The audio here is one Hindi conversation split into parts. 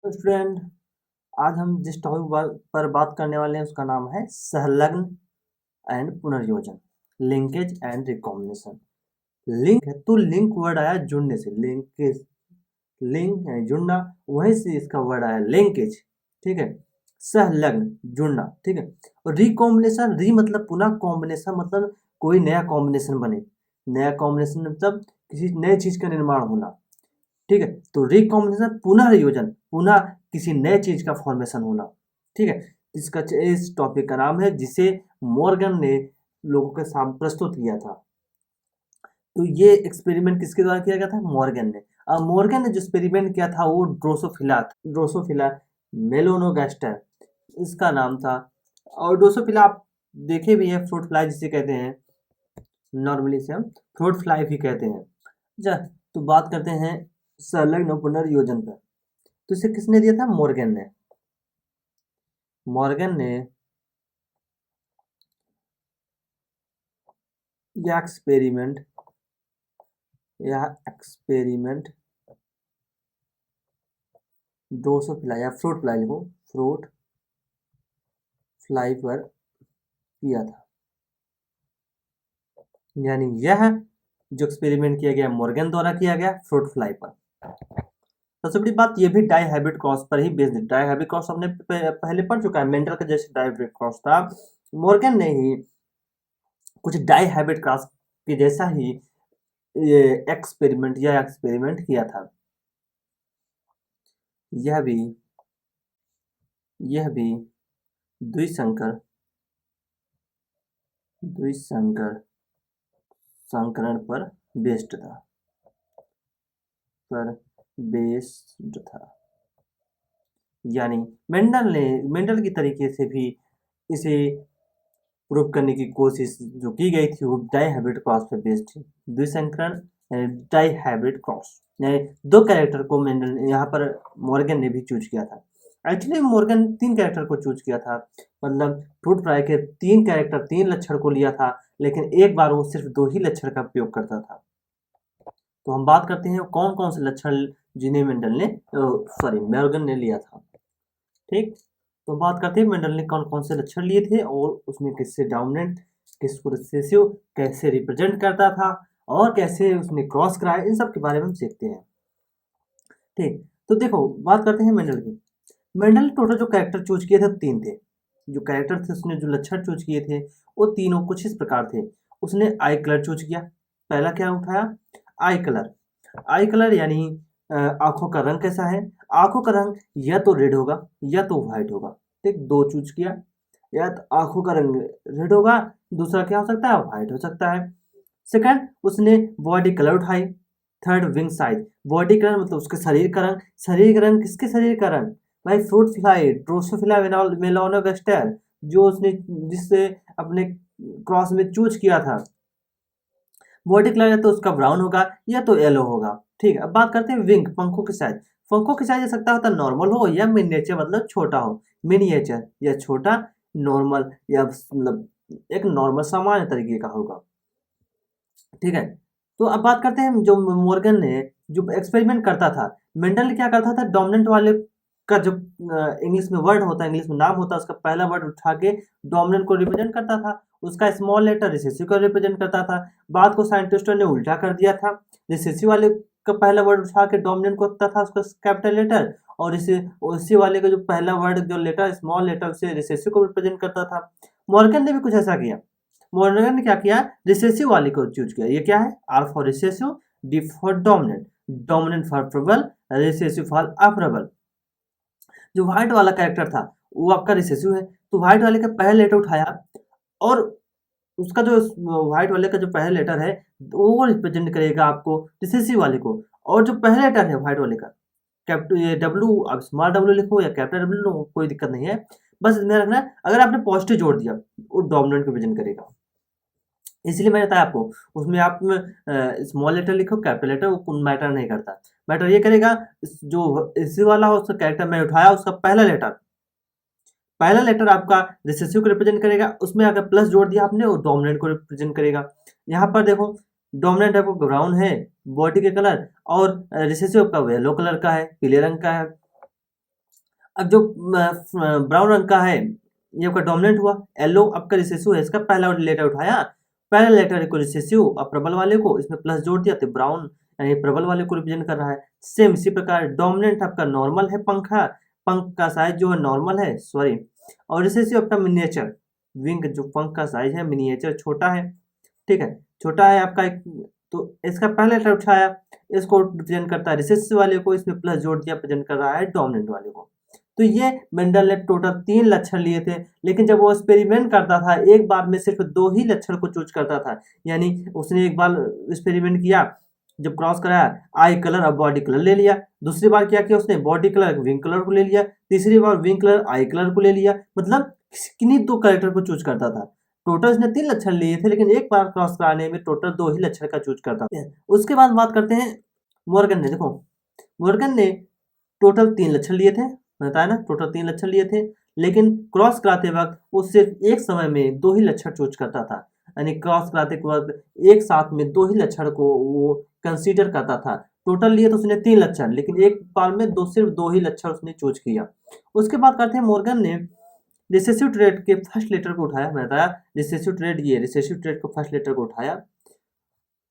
तो स्टूडेंट, आज हम जिस टॉपिक पर बात करने वाले हैं उसका नाम है सहलग्न एंड पुनर्योजन, लिंकेज एंड रिकॉम्बिनेशन। लिंक है तो लिंक वर्ड आया जुड़ने से, लिंकेज, लिंक यानी जुड़ना, वहीं से इसका वर्ड आया लिंकेज। ठीक है, सहलग्न जुड़ना। ठीक है, और रिकॉम्बिनेशन, री मतलब पुनः, कॉम्बिनेशन मतलब कोई नया कॉम्बिनेशन बने। नया कॉम्बिनेशन मतलब किसी नए चीज का निर्माण होना। ठीक है, तो रिकॉम्बिनेशन पुनः योजन, पुनः किसी नए चीज का फॉर्मेशन होना। ठीक है, इसका इस टॉपिक का नाम है जिसे मॉर्गन ने लोगों के सामने प्रस्तुत किया था। तो ये एक्सपेरिमेंट किसके द्वारा किया गया था? मॉर्गन ने। अब मॉर्गन ने जो एक्सपेरिमेंट किया था वो ड्रोसोफिला मेलोनोगास्टर इसका नाम था। और ड्रोसोफिला आप देखे भी हैं, फ्रूट फ्लाई जिसे कहते हैं, नॉर्मली से हम फ्रूट फ्लाई भी कहते हैं। जा तो बात करते हैं संलग्न पुनर्योजन पर। तो इसे किसने दिया था? मॉर्गन ने। मॉर्गन ने यह एक्सपेरिमेंट ड्रोसोफिला या फ्रूट फ्लाई लिखो, फ्रूट फ्लाई पर किया था। यानी यह जो एक्सपेरिमेंट किया गया मॉर्गन द्वारा किया गया फ्रूट फ्लाई पर। सबसे बड़ी बात, ये भी डाई हाइब्रिड क्रॉस पर ही बेस्ड। डाई हाइब्रिड क्रॉस हमने पहले पढ़ चुका है, मेंडल का जैसे डाई हाइब्रिड क्रॉस था, मॉर्गन ने ही कुछ डाई हाइब्रिड क्रॉस के जैसा ही ये एक्सपेरिमेंट किया था। यह भी द्विसंकर संकरण पर बेस्ड था। यानी मेंडल की तरीके से भी इसे प्रूव करने की कोशिश जो की गई थी वो डाई हाइब्रिड क्रॉस पर बेस्ड थी। द्विसंकरण डाई हाइब्रिड क्रॉस, यानी दो कैरेक्टर को मेंडल यहाँ पर मॉर्गन ने भी चूज किया था। एक्चुअली मॉर्गन 3 कैरेक्टर को चूज किया था, मतलब फ्रूट फ्लाई के 3 कैरेक्टर 3 लक्षण को लिया था, लेकिन एक बार वो सिर्फ 2 ही लक्षण का उपयोग करता था। तो हम बात करते हैं कौन कौन से लक्षण जिन्हें मॉर्गन ने लिया था। ठीक, तो बात करते हैं मेंडल ने कौन कौन से लक्षण लिए थे और उसने किससे डोमिनेंट, किसको रिसेसिव कैसे रिप्रेजेंट करता था और कैसे उसने क्रॉस कराया, इन सब के बारे में हम सीखते हैं। ठीक, तो देखो बात करते हैं मेंडल की। मेंडल ने टोटल जो कैरेक्टर चूज किए थे 3 थे। जो कैरेक्टर थे उसने जो लक्षण चूज किए थे वो तीनों कुछ इस प्रकार थे। उसने आई कलर चूज किया। पहला क्या उठाया? आई कलर यानी आंखों का रंग कैसा है? आंखों का रंग या तो रेड होगा या तो व्हाइट होगा। ठीक, 2 चूज किया। या तो आंखों का रंग रेड होगा, दूसरा क्या हो सकता है? व्हाइट हो सकता है। सेकंड, उसने बॉडी कलर उठाई। Third, wing size. Body colour मतलब उसके शरीर का रंग। शरीर का रंग, किसके शरीर का रंग? भाई फ्रूट फ्लाई ड्रोसोफिला मेलानोगास्टर, जो उसने जिससे अपने क्रॉस में चूज किया था। बॉडी कलर या तो उसका ब्राउन होगा या तो येलो होगा। ठीक है, अब बात करते हैं विंग, पंखों की साइज। पंखों की साइज हो सकता होता नॉर्मल हो या मिनिएचर मतलब छोटा हो। मिनिएचर या छोटा, नॉर्मल या मतलब एक नॉर्मल सामान्य तरीके का होगा। ठीक है, तो अब बात करते हैं जो मॉर्गन ने जो एक्सपेरिमेंट करता था। मेंडल क्या करता था? डोमिनेंट वाले का जो इंग्लिश में वर्ड होता है, इंग्लिश में नाम होता है, उसका पहला वर्ड उठा के डोमिनेंट को रिप्रेजेंट करता था। उसका स्मॉल लेटर रिसेसिव को रिप्रेजेंट करता था। बात को साइंटिस्टों ने उल्टा कर दिया था। रिसेसिव वाले का पहला वर्ड उठा के डोमिनेंट को होता था उसका कैपिटल लेटर, और इसे उसी वाले का जो पहला वर्ड जो लेटर स्मॉल लेटर उसे रिसेसिव को रिप्रेजेंट करता था। मॉर्गन ने भी कुछ ऐसा किया। मॉर्गन ने क्या किया? रिसेसिव वाले को चूज किया। ये क्या है? R for recessive, d for dominant, dominant for प्रबल, रिसेसिव फॉर अप्रबल। जो व्हाइट वाला कैरेक्टर था वो आपका रिसेसिव है, तो व्हाइट वाले का पहला लेटर उठाया और उसका जो व्हाइट वाले का जो पहला लेटर है वो रिप्रेजेंट करेगा आपको रिसेसिव वाले को। और जो पहला लेटर है व्हाइट वाले का, कैपिटल डब्ल्यू, आप स्मॉल डब्ल्यू लिखो या कैपिटल डब्ल्यू लिखो, कोई दिक्कत नहीं है। बस इसमें रखना है, अगर आपने पॉजिटिव जोड़ दिया वो डोमिनेंट को रिप्रेजेंट करेगा। इसलिए मैंने बताया आपको, उसमें आप स्मॉल लेटर लिखो कैपिटल लेटर, वो मैटर नहीं करता। मैटर ये करेगा जो इसी वाला हो उसका कैरेक्टर मैंने उठाया, उसका पहला लेटर आपका रिसेसिव को रिप्रेजेंट करेगा। उसमें अगर प्लस जोड़ दिया आपने वो डोमिनेंट को रिप्रेजेंट करेगा। यहाँ पर देखो, डोमिनेंट आपको ब्राउन है बॉडी के कलर, और रिसेसिव आपका येलो कलर का है, पीले रंग का है। अब जो ब्राउन रंग का है ये आपका डोमिनेंट हुआ, येलो आपका रिसेसिव है, इसका पहला लेटर उठाया, पहले लेटर को रिसेसिव और प्रबल वाले को इसमें प्लस जोड़ दिया तो ब्राउन यानी प्रबल वाले को रिप्रेजेंट कर रहा है। सेम इसी प्रकार डोमिनेंट आपका नॉर्मल है, पंखा पंख का साइज जो है नॉर्मल है सॉरी, और रिसेसिव आपका मिनिएचर, विंग जो पंख का साइज है मिनिएचर छोटा है, ठीक है छोटा है आपका एक, तो इसका पहला लेटर उठाया, इसको रिप्रेजेंट करता है रिसेसिव वाले को, इसमें प्लस जोड़ दिया प्रेजेंट कर रहा है डोमिनेंट वाले को। तो ये मेंडल ने टोटल 3 लक्षण लिए थे, लेकिन जब वो एक्सपेरिमेंट करता था एक बार में सिर्फ 2 ही लक्षण को चूज करता था, यानी उसने एक बार एक्सपेरिमेंट किया, जब क्रॉस कराया आई कलर और बॉडी कलर ले लिया, दूसरी बार क्या किया उसने बॉडी कलर विंग कलर को ले लिया, तीसरी बार विंग कलर आई कलर को ले लिया, मतलब किन्हीं 2 कैरेक्टर को चूज करता था। टोटल इसने 3 लक्षण लिए थे, लेकिन एक बार क्रॉस कराने में टोटल 2 ही लक्षण का चूज करता था। उसके बाद बात करते हैं मॉर्गन ने। देखो मॉर्गन ने टोटल 3 लक्षण लिए थे, बताया ना टोटल 3 लक्षण लिए थे, लेकिन क्रॉस कराते वक्त वो सिर्फ एक समय में 2 ही लक्षण चूज करता था, यानी क्रॉस कराते वक्त एक साथ में 2 ही लक्षण को वो कंसीडर करता था। टोटल लिए तो उसने 3 लक्षण, लेकिन एक बार में सिर्फ 2 ही लक्षण उसने चूज किया। उसके बाद करते हैं मॉर्गन ने रिसेसिव ट्रेड के फर्स्ट लेटर को उठाया, मैं बताया रिसेसिव ट्रेड, ये रिसेसिव ट्रेड को फर्स्ट लेटर को उठाया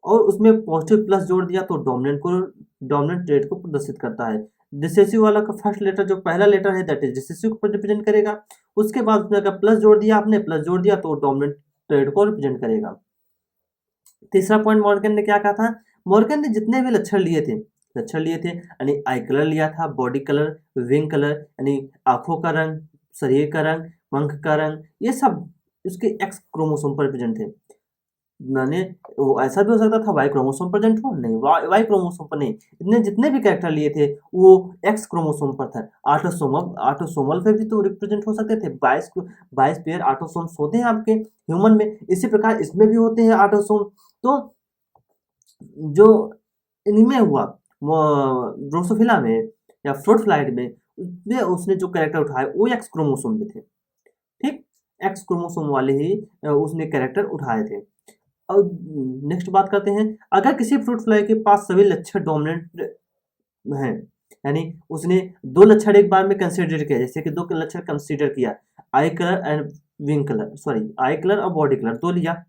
और उसमें पॉजिटिव प्लस जोड़ दिया तो डोमिनेंट ट्रेड को प्रदर्शित करता है। रिसेसिव वाला का फर्स्ट लेटर जो पहला लेटर है दैट इज रिसेसिव को रिप्रेजेंट करेगा, उसके बाद उसने अगर प्लस जोड़ दिया, आपने प्लस जोड़ दिया तो डोमिनेंट ट्रेड को रिप्रेजेंट करेगा। तीसरा पॉइंट मॉर्गन ने क्या कहा था, मॉर्गन ने जितने भी लक्षण लिए थे यानी आई कलर लिया था, बॉडी कलर, विंग कलर यानी आंखों का रंग, शरीर का रंग, पंख का रंग, ये सब उसके एक्स क्रोमोसोम पर प्रेजेंट थे। मैंने वो ऐसा भी हो सकता था वाई क्रोमोसोम प्रेजेंट हो, नहीं वाई क्रोमोसोम पर नहीं, इतने जितने भी कैरेक्टर लिए थे वो एक्स क्रोमोसोम पर था। ऑटोसोमल पे भी तो रिप्रेजेंट हो सकते थे, 22 पेयर ऑटोसोम्स होते हैं आपके ह्यूमन में, इसी प्रकार इसमें भी होते हैं ऑटोसोम। तो जो इनमें हुआ ड्रोसोफिला में या फ्रूट फ्लाइट में उसने जो कैरेक्टर उठाए वो एक्स क्रोमोसोम में थे, ठीक एक्स क्रोमोसोम वाले ही उसने कैरेक्टर उठाए थे। और नेक्स्ट बात करते हैं, अगर किसी फ्रूट फ्लाई के पास सभी लक्षण डोमिनेंट हैं, यानी उसने 2 लक्षण एक बार में कंसीडर किया, जैसे कि 2 लक्षण कंसीडर किया आई colour and wing colour, sorry I colour और बॉडी कलर 2 लिया,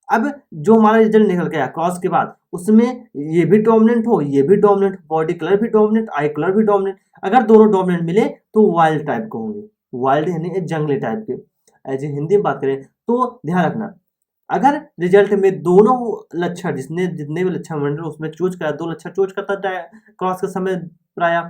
अब जो हमारा रिजल्ट निकल गया क्रॉस के बाद उसमें ये भी डोमिनेंट हो, ये भी डोमिनेंट, बॉडी कलर भी डोमिनेंट, आई कलर भी डोमिनेंट, अगर दोनों डोमिनेंट मिले तो वाइल्ड टाइप के होंगे, वाइल्ड यानी जंगली टाइप के। ऐसे हिंदी में बात करें तो ध्यान रखना, अगर रिजल्ट में दोनों लक्षण जिसने जितने भी लक्षण मंडल उसमें चूज करा, 2 लक्षण चूज करता है क्रॉस के समय प्राय,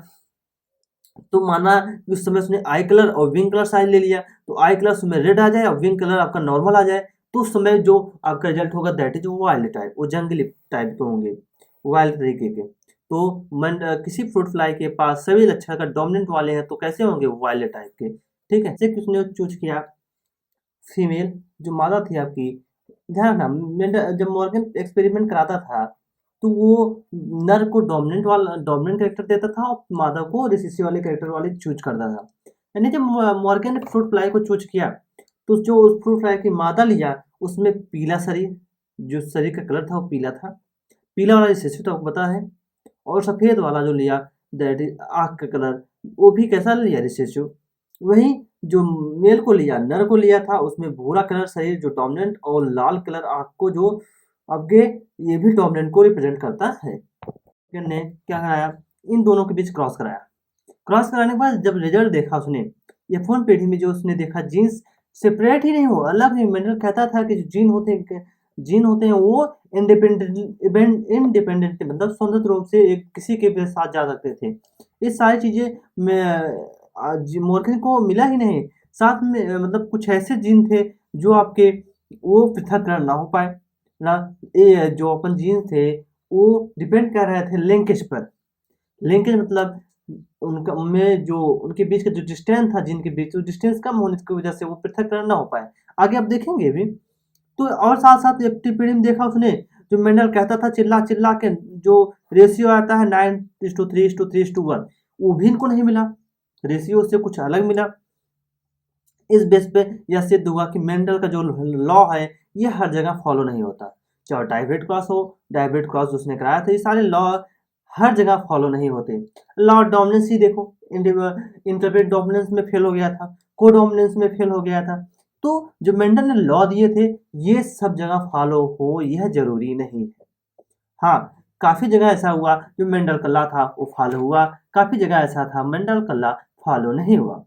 तो माना उस समय उसने आई कलर और विंग कलर साइज ले लिया, तो आई कलर उसमें रेड आ जाए और विंग कलर आपका नॉर्मल आ जाए, तो उस समय जो आपका रिजल्ट होगा दैट इज वाइल्ड टाइप, वो जंगली टाइप के होंगे, वाइल्ड तरीके के। तो किसी फ्रूट फ्लाई के पास सभी लक्षण अगर डोमिनेंट वाले हैं तो कैसे होंगे, वाइल्ड टाइप के, ठीक है। जैसे किसने चूज किया फीमेल, जो मादा थी आपकी, ध्यान रखना जब मॉर्गन एक्सपेरिमेंट कराता था तो वो नर को डोमिनेंट कैरेक्टर देता था और मादा को रिसेसिव वाले कैरेक्टर वाले चूज करता था। यानी जब मॉर्गन ने फ्रूट फ्लाई को चूज किया तो जो उस फ्रूट फ्लाई की मादा लिया उसमें पीला शरीर, जो शरीर का कलर था वो पीला था, पीला वाला रिसेसिव तो आपको पता है, और सफ़ेद वाला जो लिया दैट इज आँख का कलर, वो भी कैसा लिया रिसेसिव। वहीं जो मेल को लिया, नर को लिया था, उसमें भूरा कलर शरीर जो डोमिनेंट और लाल कलर आँख को जो आपके ये भी डोमिनेंट को रिप्रेजेंट करता है। ने क्या कराया, इन दोनों के बीच क्रॉस कराया, क्रॉस कराने के बाद जब रिजल्ट देखा उसने F1 पीढ़ी में, जो उसने देखा जीन्स सेपरेट ही नहीं हो, अलग ही, मेंडल कहता था कि जो जीन होते हैं वो इंडिपेंडेंट मतलब स्वतंत्र रूप से एक किसी के भी साथ जा सकते थे। ये सारी चीज़ें मॉर्गन को मिला ही नहीं, साथ में मतलब कुछ ऐसे जीन थे जो आपके वो पृथक्करण ना हो पाए ना, ये जो अपन जीन थे वो डिपेंड कर रहे थे लिंकेज पर। लिंकेज मतलब उनका में जो उनके बीच का जो डिस्टेंस था, जिनके बीच डिस्टेंस कम होने की वजह से वो पृथक्करण ना हो पाए। आगे आप देखेंगे भी तो, और साथ साथ F2 पीढ़ी में देखा उसने, जो मेंडल कहता था चिल्ला चिल्ला के जो रेशियो आता है 9:3:3:1, वो भी इनको नहीं मिला, रेशियो से कुछ अलग मिला। इस बेस पे यह सिद्ध हुआ कि मेंडल का जो लॉ है ये हर जगह फॉलो नहीं होता, चाहे डाइब्रेट क्रॉस हो, डाइब्रेट क्रॉस उसने कराया था, ये सारे लॉ हर जगह फॉलो नहीं होते। लॉ ऑफ डोमिनेंस ही देखो, इंटरप्रेट डोमिनेंस में फेल हो गया था, को डोमिनेंस में फेल हो गया था। तो जो मेंडल ने लॉ दिए थे ये सब जगह फॉलो हो यह जरूरी नहीं है। हाँ, काफी जगह ऐसा हुआ जो मेंडल का लॉ था वो फॉलो हुआ, काफी जगह ऐसा था मेंडल का लॉ फॉलो नहीं हुआ।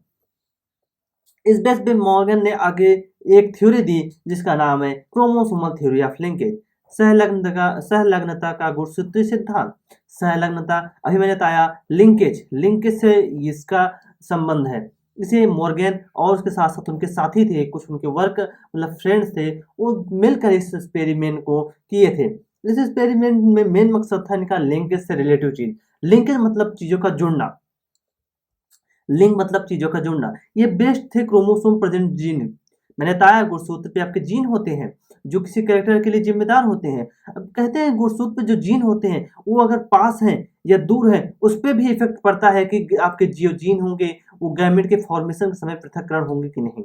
इस बेस पे मॉर्गन ने आगे एक थ्योरी दी जिसका नाम है क्रोमोसोमल थ्योरी ऑफ लिंकेज, सहलग्नता का गुणसूत्री सिद्धांत। सहलग्नता, अभी मैंने बताया लिंकेज, लिंकेज से इसका संबंध है। इसे मॉर्गन और उसके साथ साथ उनके साथी थे, कुछ उनके वर्क मतलब फ्रेंड्स थे, वो मिलकर इस एक्सपेरिमेंट को किए थे। इस एक्सपेरिमेंट में मेन मकसद था इनका लिंकेज से रिलेटिव चीज। लिंकेज मतलब चीजों का जुड़ना, लिंक मतलब चीजों का जुड़ना। ये बेस्ट थे क्रोमोसोम प्रेजेंट जीन। मैंने बताया गुणसूत्र पे आपके जीन होते हैं जो किसी कैरेक्टर के लिए जिम्मेदार होते हैं। अब कहते हैं गुणसूत्र पे जो जीन होते हैं वो अगर पास हैं या दूर हैं उस पर भी इफेक्ट पड़ता है कि आपके जो जीन होंगे वो गैमेट के फॉर्मेशन के समय पृथक्करण होंगे कि नहीं।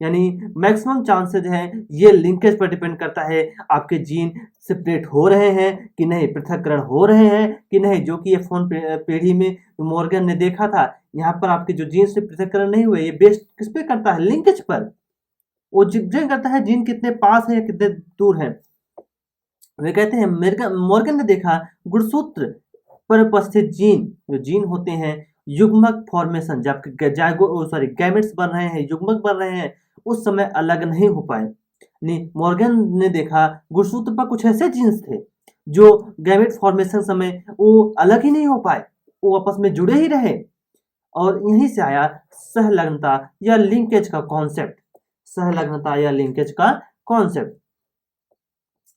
यानी मैक्सिमम चांसेज हैं ये लिंकेज पर डिपेंड करता है, आपके जीन सेपरेट हो रहे हैं कि नहीं, पृथक्करण हो रहे हैं कि नहीं। जो कि ये फोन पीढ़ी में मॉर्गन ने देखा था, यहाँ पर आपके जो जीन से पृथक्करण नहीं हुए, ये बेस्ड किस पे करता है, लिंकेज पर। वो डिपेंड करता है जीन कितने पास है या कितने दूर है। वे कहते हैं मॉर्गन ने देखा गुणसूत्र पर उपस्थित जीन, जो जीन होते हैं युग्मक फॉर्मेशन, जब जायगो सॉरी गैमेट्स बन रहे हैं, युग्मक बन रहे हैं, उस समय अलग नहीं हो पाए। नहीं, मॉर्गन ने देखा गुणसूत्र पर कुछ ऐसे जीन्स थे जो गैमेट फॉर्मेशन समय वो अलग ही नहीं हो पाए, वो आपस में जुड़े ही रहे। और यहीं से आया सहलग्नता या लिंकेज का कॉन्सेप्ट, सहलग्नता या लिंकेज का कॉन्सेप्ट।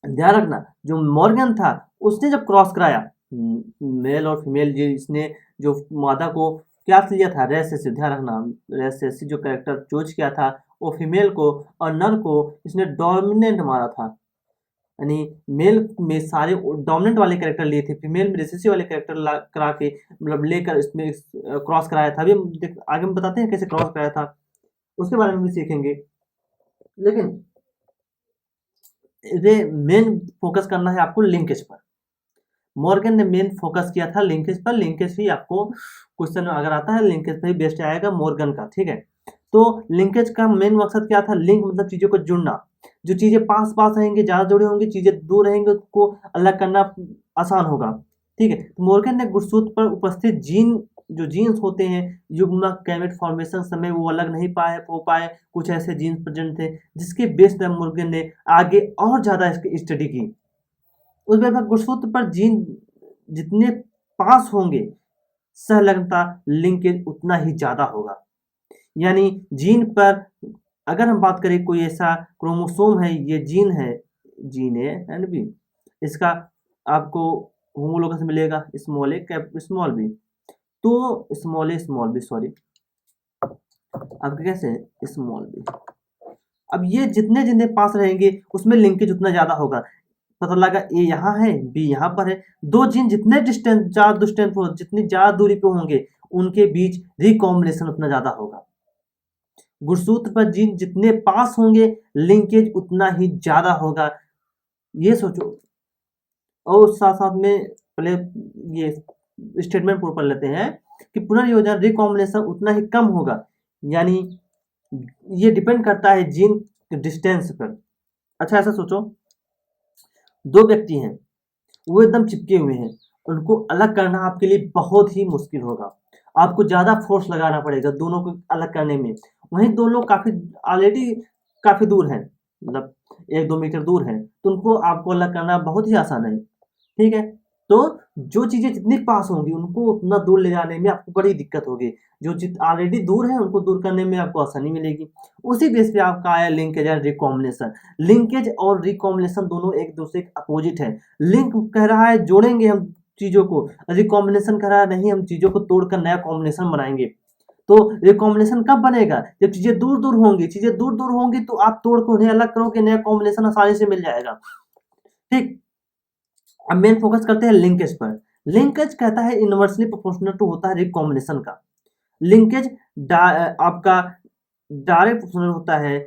ध्यान रखना जो मॉर्गन था उसने जब क्रॉस कराया मेल और फीमेल, इसने जो मादा को क्या लिया था, रेस, ध्यान रखना रेस जो कैरेक्टर चूज किया था वो फीमेल को, और नर को इसने डोमिनेंट मारा था। यानी मेल में सारे डोमिनेंट वाले कैरेक्टर लिए थे, फीमेल में रिसेसिव वाले कैरेक्टर करा के मतलब लेकर इसमें क्रॉस कराया था। अभी हम आगे हम बताते हैं कैसे क्रॉस कराया था, उसके बारे में भी सीखेंगे। लेकिन मेन फोकस करना है आपको लिंकेज पर। मॉर्गन ने मेन फोकस किया था लिंकेज पर, लिंकेज ही आपको क्वेश्चन अगर आता है लिंकेज पर ही बेस्ट आएगा मॉर्गन का, ठीक है। तो लिंकेज का मेन मकसद क्या था, लिंक मतलब चीजों को जुड़ना। जो चीजें पास पास रहेंगी, ज्यादा जुड़े होंगे, चीजें दूर रहेंगे, उसको अलग करना आसान होगा, ठीक है। तो मॉर्गन ने गुणसूत्र पर उपस्थित जीन, जो जीन्स होते हैं युग्मक गैमेट फॉर्मेशन समय वो अलग नहीं हो पाए, कुछ ऐसे जीन्स प्रेजेंट थे जिसके बेस पर मॉर्गन ने आगे और ज्यादा इसकी स्टडी की। उस व्यवहार गुणसूत्र पर जीन जितने पास होंगे संलग्नता लिंकेज उतना ही ज्यादा होगा। यानी जीन पर अगर हम बात करें कोई ऐसा क्रोमोसोम है, ये जीन है, जीन ए एंड बी, इसका आपको होमोलोगस मिलेगा small A cap small B. तो स्मॉल ए स्मॉल बी सॉरी आपके कैसे स्मॉल बी, अब ये जितने जितने पास रहेंगे उसमें लिंकेज उतना ज्यादा होगा। पता लगा ए यहाँ है बी यहाँ पर है, दो जीन जितने डिस्टेंस ज्यादा डिस्टेंस पर जितनी ज्यादा दूरी पे होंगे उनके बीच रिकॉम्बिनेशन उतना ज्यादा होगा। गुणसूत्र पर जीन जितने पास होंगे लिंकेज उतना ही ज्यादा होगा, ये सोचो। और साथ साथ में पहले ये स्टेटमेंट पूरा पढ़ लेते हैं कि पुनर्योजन रिकॉम्बिनेशन उतना ही कम होगा। यानी ये डिपेंड करता है जीन डिस्टेंस पर। अच्छा ऐसा सोचो, दो व्यक्ति हैं वो एकदम चिपके हुए हैं, उनको अलग करना आपके लिए बहुत ही मुश्किल होगा, आपको ज्यादा फोर्स लगाना पड़ेगा दोनों को अलग करने में। वहीं दो लोग काफी ऑलरेडी काफी दूर हैं, मतलब 1-2 मीटर दूर हैं, तो उनको आपको अलग करना बहुत ही आसान है, ठीक है। तो जो चीजें जितनी पास होंगी उनको उतना दूर ले जाने में आपको बड़ी दिक्कत होगी, जो जित ऑलरेडी दूर है उनको दूर करने में आपको आसानी मिलेगी। उसी बेस पे आपका आया लिंकेज एंड रिकॉम्बिनेशन। लिंकेज और रिकॉम्बिनेशन दोनों एक दूसरे के अपोजिट है। लिंक कह रहा है जोड़ेंगे हम चीजों को, रिकॉम्बिनेशन कह रहा है नहीं हम चीजों को तोड़कर नया कॉम्बिनेशन बनाएंगे। तो रिकॉम्बिनेशन कब बनेगा, जब चीजें दूर दूर होंगी, चीजें दूर दूर होंगी तो आप तोड़ को उन्हें अलग करोगे, नया कॉम्बिनेशन आसानी से मिल जाएगा, ठीक। अब मेन फोकस करते हैं लिंकेज पर। लिंकेज कहता है इनवर्सली प्रोपोर्शनल टू होता है रिकॉम्बिनेशन का। लिंकेज आपका डायरेक्ट प्रोपोर्शनल होता है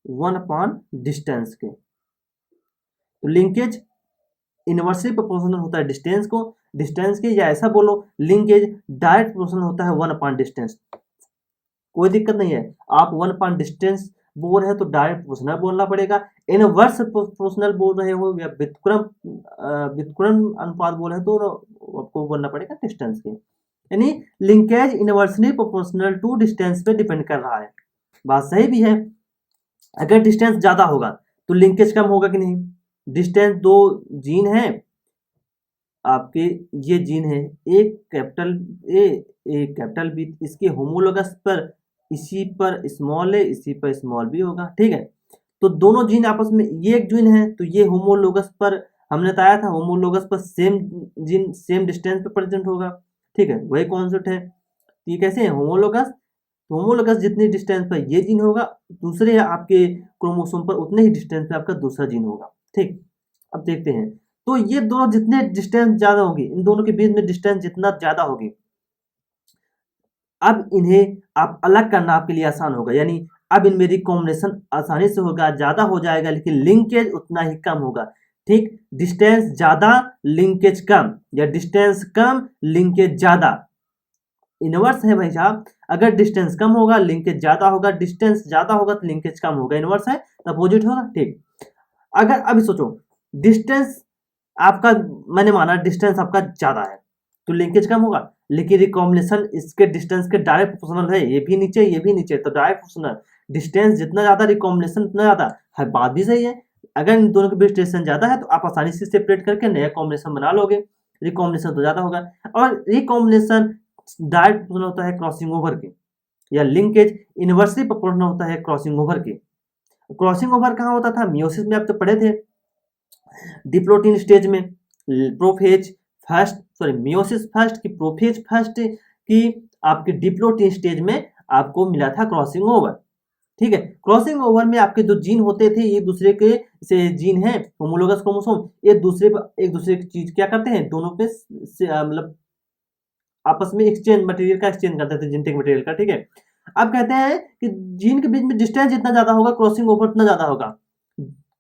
1/डिस्टेंस के। तो लिंकेज इनवर्सली प्रोपोर्शनल होता है डिस्टेंस के, या ऐसा बोलो लिंकेज डायरेक्ट प्रोपोर्शनल होता है 1/डिस्टेंस। कोई दिक्कत नहीं है, आप 1/डिस्टेंस बोल रहे हो तो डायरेक्ट प्रोपोर्शनल बोलना पड़ेगा। इनवर्स प्रोपोर्शनल बोल रहे हो या व्युत्क्रम अनुपात बोल रहे हो तो आपको बोलना पड़ेगा डिस्टेंस के। यानी linkage inversely proportional to distance पे डिपेंड कर रहा है। बात सही भी है। अगर डिस्टेंस ज्यादा होगा तो लिंकेज कम होगा कि नहीं। डिस्टेंस, दो जीन है आपके, ये जीन है, एक कैपिटल ए एक कैपिटल बी, इसके होमोलोगस पर इसी पर स्मॉल ए इसी पर स्मॉल बी होगा, ठीक है। तो दोनों जीन आपस में, ये एक जीन है तो ये होमोलोगस पर, हमने बताया था होमोलोगस पर सेम जीन सेम डिस्टेंस पे प्रेजेंट होगा, ठीक है, वही कॉन्सेप्ट है। तो ये कैसे है होमोलोगस, होमोलोगस जितनी डिस्टेंस पर ये जीन होगा, दूसरे आपके क्रोमोसोम पर उतने ही डिस्टेंस पे आपका दूसरा जीन होगा, ठीक। अब देखते हैं, तो ये दोनों जितने डिस्टेंस ज्यादा होगी, इन दोनों के बीच में डिस्टेंस जितना ज्यादा होगी, अब इन्हें आप अलग करना आपके लिए आसान होगा। यानी अब इनमें रिकॉम्बिनेशन आसानी से होगा, ज्यादा हो जाएगा, लेकिन लिंकेज उतना ही कम होगा, ठीक। डिस्टेंस ज्यादा लिंकेज कम, या डिस्टेंस कम लिंकेज ज्यादा, इनवर्स है भाई साहब। अगर डिस्टेंस कम होगा लिंकेज ज्यादा होगा, डिस्टेंस ज्यादा होगा तो लिंकेज कम होगा, इनवर्स है तो अपोजिट होगा, ठीक। अगर अभी सोचो डिस्टेंस आपका, मैंने माना डिस्टेंस आपका ज्यादा है तो लिंकेज कम होगा, लेकिन रिकॉम्बिनेशन इसके डिस्टेंस के डायरेक्ट प्रोपोर्शनल है, ये भी नीचे ये भी नीचे, तो डायरेक्ट प्रोपोर्शनल, डिस्टेंस जितना ज्यादा रिकॉम्बिनेशन उतना ज्यादा है, बात भी सही है। अगर इन दोनों के बीच डिस्टेंस ज्यादा है तो आप आसानी से सेपरेट करके नया कॉम्बिनेशन बना लोगे, रिकॉम्बिनेशन तो ज्यादा होगा। और रिकॉम्बिनेशन डायरेक्ट प्रोपोर्शनल होता है क्रॉसिंग ओवर के, या लिंकेज इनवर्सली प्रोपोर्शनल होता है क्रॉसिंग ओवर के। क्रॉसिंग ओवर कहाँ होता था, मियोसिस में आप तो पढ़े थे, डिप्लोटिन स्टेज में, prophase first, sorry meiosis first की प्रोफेज फर्स्ट की आपके डिप्लोटिन स्टेज में आपको मिला था क्रॉसिंग ओवर, ठीक है। क्रॉसिंग ओवर में आपके जो जीन होते थे, एक दूसरे के से जीन है होमोलोगस क्रोमोसोम, एक दूसरे की चीज क्या करते हैं, दोनों पे मतलब आपस में मटेरियल का एक्सचेंज करते थे, जेनेटिक मटेरियल का, ठीक है। अब कहते हैं कि जीन के बीच में डिस्टेंस जितना ज्यादा होगा क्रॉसिंग ओवर उतना ज्यादा होगा।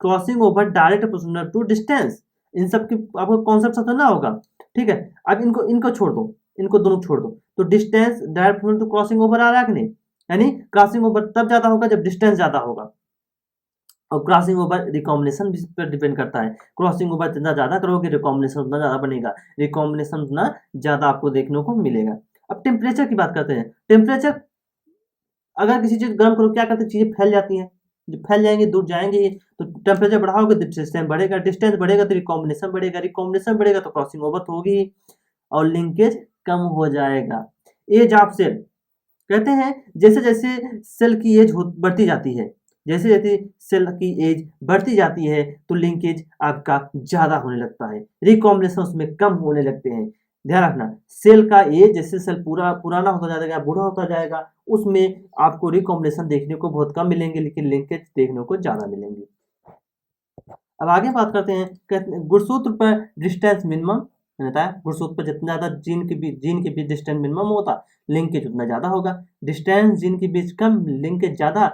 Crossing over direct proportional to distance, इन सब की आपको कॉन्सेप्ट समझना होगा, ठीक है। अब इनको छोड़ दो, इनको दोनों छोड़ दो, तो distance direct proportional to crossing over आ रहा है कि नहीं। यानी क्रॉसिंग ओवर तब ज्यादा होगा जब डिस्टेंस ज्यादा होगा, और क्रॉसिंग ओवर रिकॉम्बिनेशन पर डिपेंड करता है। क्रॉसिंग ओवर जितना ज्यादा करोगे रिकॉम्बिनेशन उतना ज्यादा बनेगा, रिकॉम्बिनेशन उतना ज्यादा आपको देखने को मिलेगा। अब टेम्परेचर की बात करते हैं। टेम्परेचर, अगर किसी चीज गर्म करो क्या करते हैं, चीजें फैल जाती हैं, जब फैल जाएंगे दूर जाएंगे, तो टेम्परेचर बढ़ाओगे तो डिस्टेंस बढ़ेगा, डिस्टेंस बढ़ेगा तो रिकॉम्बिनेशन बढ़ेगा, रिकॉम्बिनेशन बढ़ेगा तो क्रॉसिंग ओवर तो होगी ही, और लिंकेज कम हो जाएगा। एज ऑफ सेल, कहते हैं जैसे जैसे सेल की एज बढ़ती जाती है, जैसे जैसे सेल की एज बढ़ती जाती है तो लिंकेज आपका ज्यादा होने लगता है, रिकॉम्बिनेशन उसमें कम होने लगते हैं। ध्यान रखना, सेल का एज जैसे सेल पुराना होता जाएगा, बूढ़ा होता जाएगा, उसमें आपको रिकॉम्बिनेशन देखने को बहुत कम मिलेंगे, लेकिन लिंकेज देखने को ज्यादा मिलेंगे। अब आगे बात करते हैं, कहते हैं गुणसूत्र पर डिस्टेंस मिनिमम, मैंने बताया गुणसूत्र पर जितना ज्यादा जीन के बीच डिस्टेंस मिनिमम होता, लिंकेज उतना ज्यादा होगा। डिस्टेंस जीन के बीच कम, लिंकेज ज्यादा।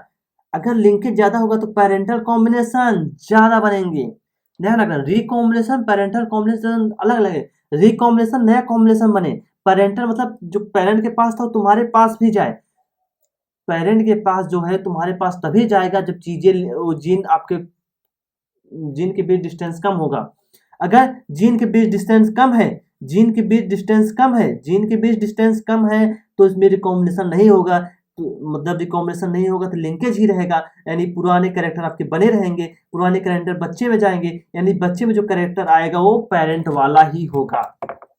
अगर लिंकेज ज्यादा होगा तो पेरेंटल कॉम्बिनेशन ज्यादा बनेंगे। ध्यान रखना, रिकॉम्बिनेशन पेरेंटल कॉम्बिनेशन अलग अलग है। रिकॉम्बिनेशन नया कॉम्बिनेशन बने, पेरेंटल मतलब जो पेरेंट के पास था वो तुम्हारे पास भी जाए। पेरेंट के पास जो है तुम्हारे पास तभी जाएगा जब जीन आपके जीन के बीच डिस्टेंस कम होगा। अगर जीन के बीच डिस्टेंस कम है, जीन के बीच डिस्टेंस कम है, जीन के बीच डिस्टेंस कम है तो इसमें रिकॉम्बिनेशन नहीं होगा, तो मतलब रिकॉम्बिनेशन नहीं होगा तो लिंकेज ही रहेगा, यानी पुराने कैरेक्टर आपके बने रहेंगे, पुराने कैरेक्टर बच्चे में जाएंगे, यानी बच्चे में जो कैरेक्टर आएगा वो पेरेंट वाला ही होगा,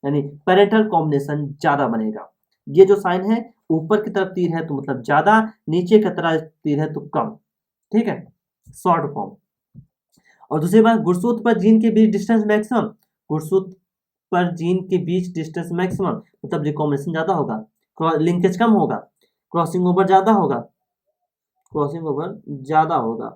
यानी पेरेंटल कॉम्बिनेशन ज्यादा बनेगा। ये जो साइन है ऊपर की तरफ तीर है तो मतलब ज्यादा, नीचे की तरफ तीर है तो कम, ठीक है, शॉर्ट फॉर्म। और दूसरी बात, गुणसूत्र पर जीन के बीच डिस्टेंस मैक्सिमम, गुणसूत्र पर जीन के बीच डिस्टेंस मैक्सिमम मतलब रिकॉम्बिनेशन ज्यादा होगा, लिंकेज कम होगा, क्रॉसिंग ओवर ज्यादा होगा, क्रॉसिंग ओवर ज्यादा होगा,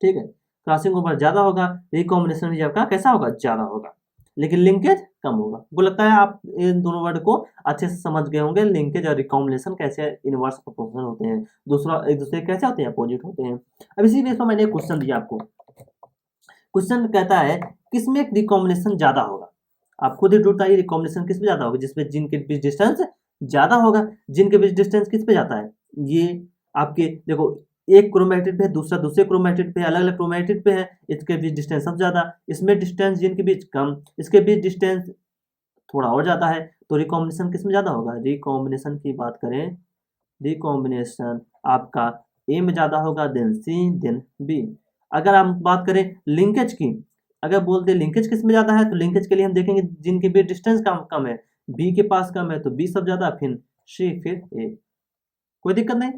ठीक है, क्रॉसिंग ओवर ज्यादा होगा, रिकॉम्बिनेशन भी आपका कैसा होगा, ज्यादा होगा, लेकिन लिंकेज कम होगा। मुझे लगता है आप इन दोनों वर्ड को अच्छे से समझ गए होंगे, लिंकेज और रिकॉम्बिनेशन कैसे इनवर्स प्रोपोर्शनल होते हैं, दूसरा एक दूसरे कैसे होते हैं, अपोजिट होते हैं। अब इसी बेस पर मैंने एक क्वेश्चन दिया आपको। क्वेश्चन कहता है किसमें रिकॉम्बिनेशन ज़्यादा होगा? आप खुद ही ढूंढ पाइए रिकॉम्बिनेशन किस पे ज़्यादा होगा, जिसमें जिन के बीच डिस्टेंस ज़्यादा होगा। जिन के बीच डिस्टेंस किस पे जाता है? ये आपके देखो, एक क्रोमेटिड पे है, दूसरा दूसरे क्रोमेटिड पे है, अलग अलग क्रोमेटिड पे है, इसके बीच डिस्टेंस सबसे ज़्यादा, इसमें डिस्टेंस जिनके बीच कम, इसके बीच डिस्टेंस थोड़ा और ज़्यादा है, तो रिकॉम्बिनेशन किस में ज़्यादा होगा? रिकॉम्बिनेशन की बात करें, रिकॉम्बिनेशन आपका ए में ज़्यादा होगा, देन सी, देन बी। अगर हम बात करें लिंकेज की, अगर बोलते लिंकेज किस में ज़्यादा है, तो लिंकेज के लिए हम देखेंगे जिनके बीच डिस्टेंस कम कम है, बी के पास कम है तो बी सब ज़्यादा, फिर सी, फिर ए। कोई दिक्कत नहीं,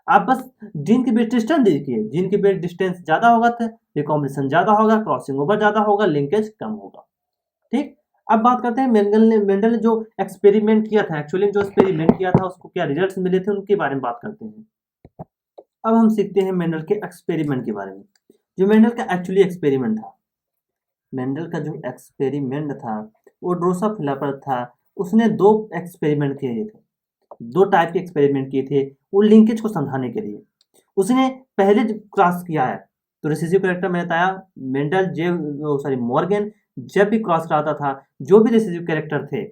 आप बस जिनके बीच डिस्टेंस देखिए, जिनके बीच डिस्टेंस ज़्यादा होगा तो रिकॉम्बिनेशन ज़्यादा होगा, क्रॉसिंग ओवर ज़्यादा होगा, लिंकेज कम होगा। ठीक, अब बात करते हैं मेंडल ने जो एक्सपेरिमेंट किया था, एक्चुअली जो एक्सपेरिमेंट किया था उसको क्या रिजल्ट्स मिले थे, उनके बारे में बात करते हैं। अब हम सीखते हैं मेंडल के एक्सपेरिमेंट के बारे में। जो मेंडल का एक्चुअली एक्सपेरिमेंट था, मेंडल का जो एक्सपेरिमेंट था वो ड्रोसोफिला पर था। उसने दो एक्सपेरिमेंट किए थे, दो टाइप के एक्सपेरिमेंट किए थे वो लिंकेज को समझाने के लिए। उसने पहले जब क्रॉस किया है तो रिसेसिव कैरेक्टर मैंने बताया, मेंडल सॉरी मॉर्गन जब भी क्रॉस कराता था, जो भी रिसेसिव कैरेक्टर थे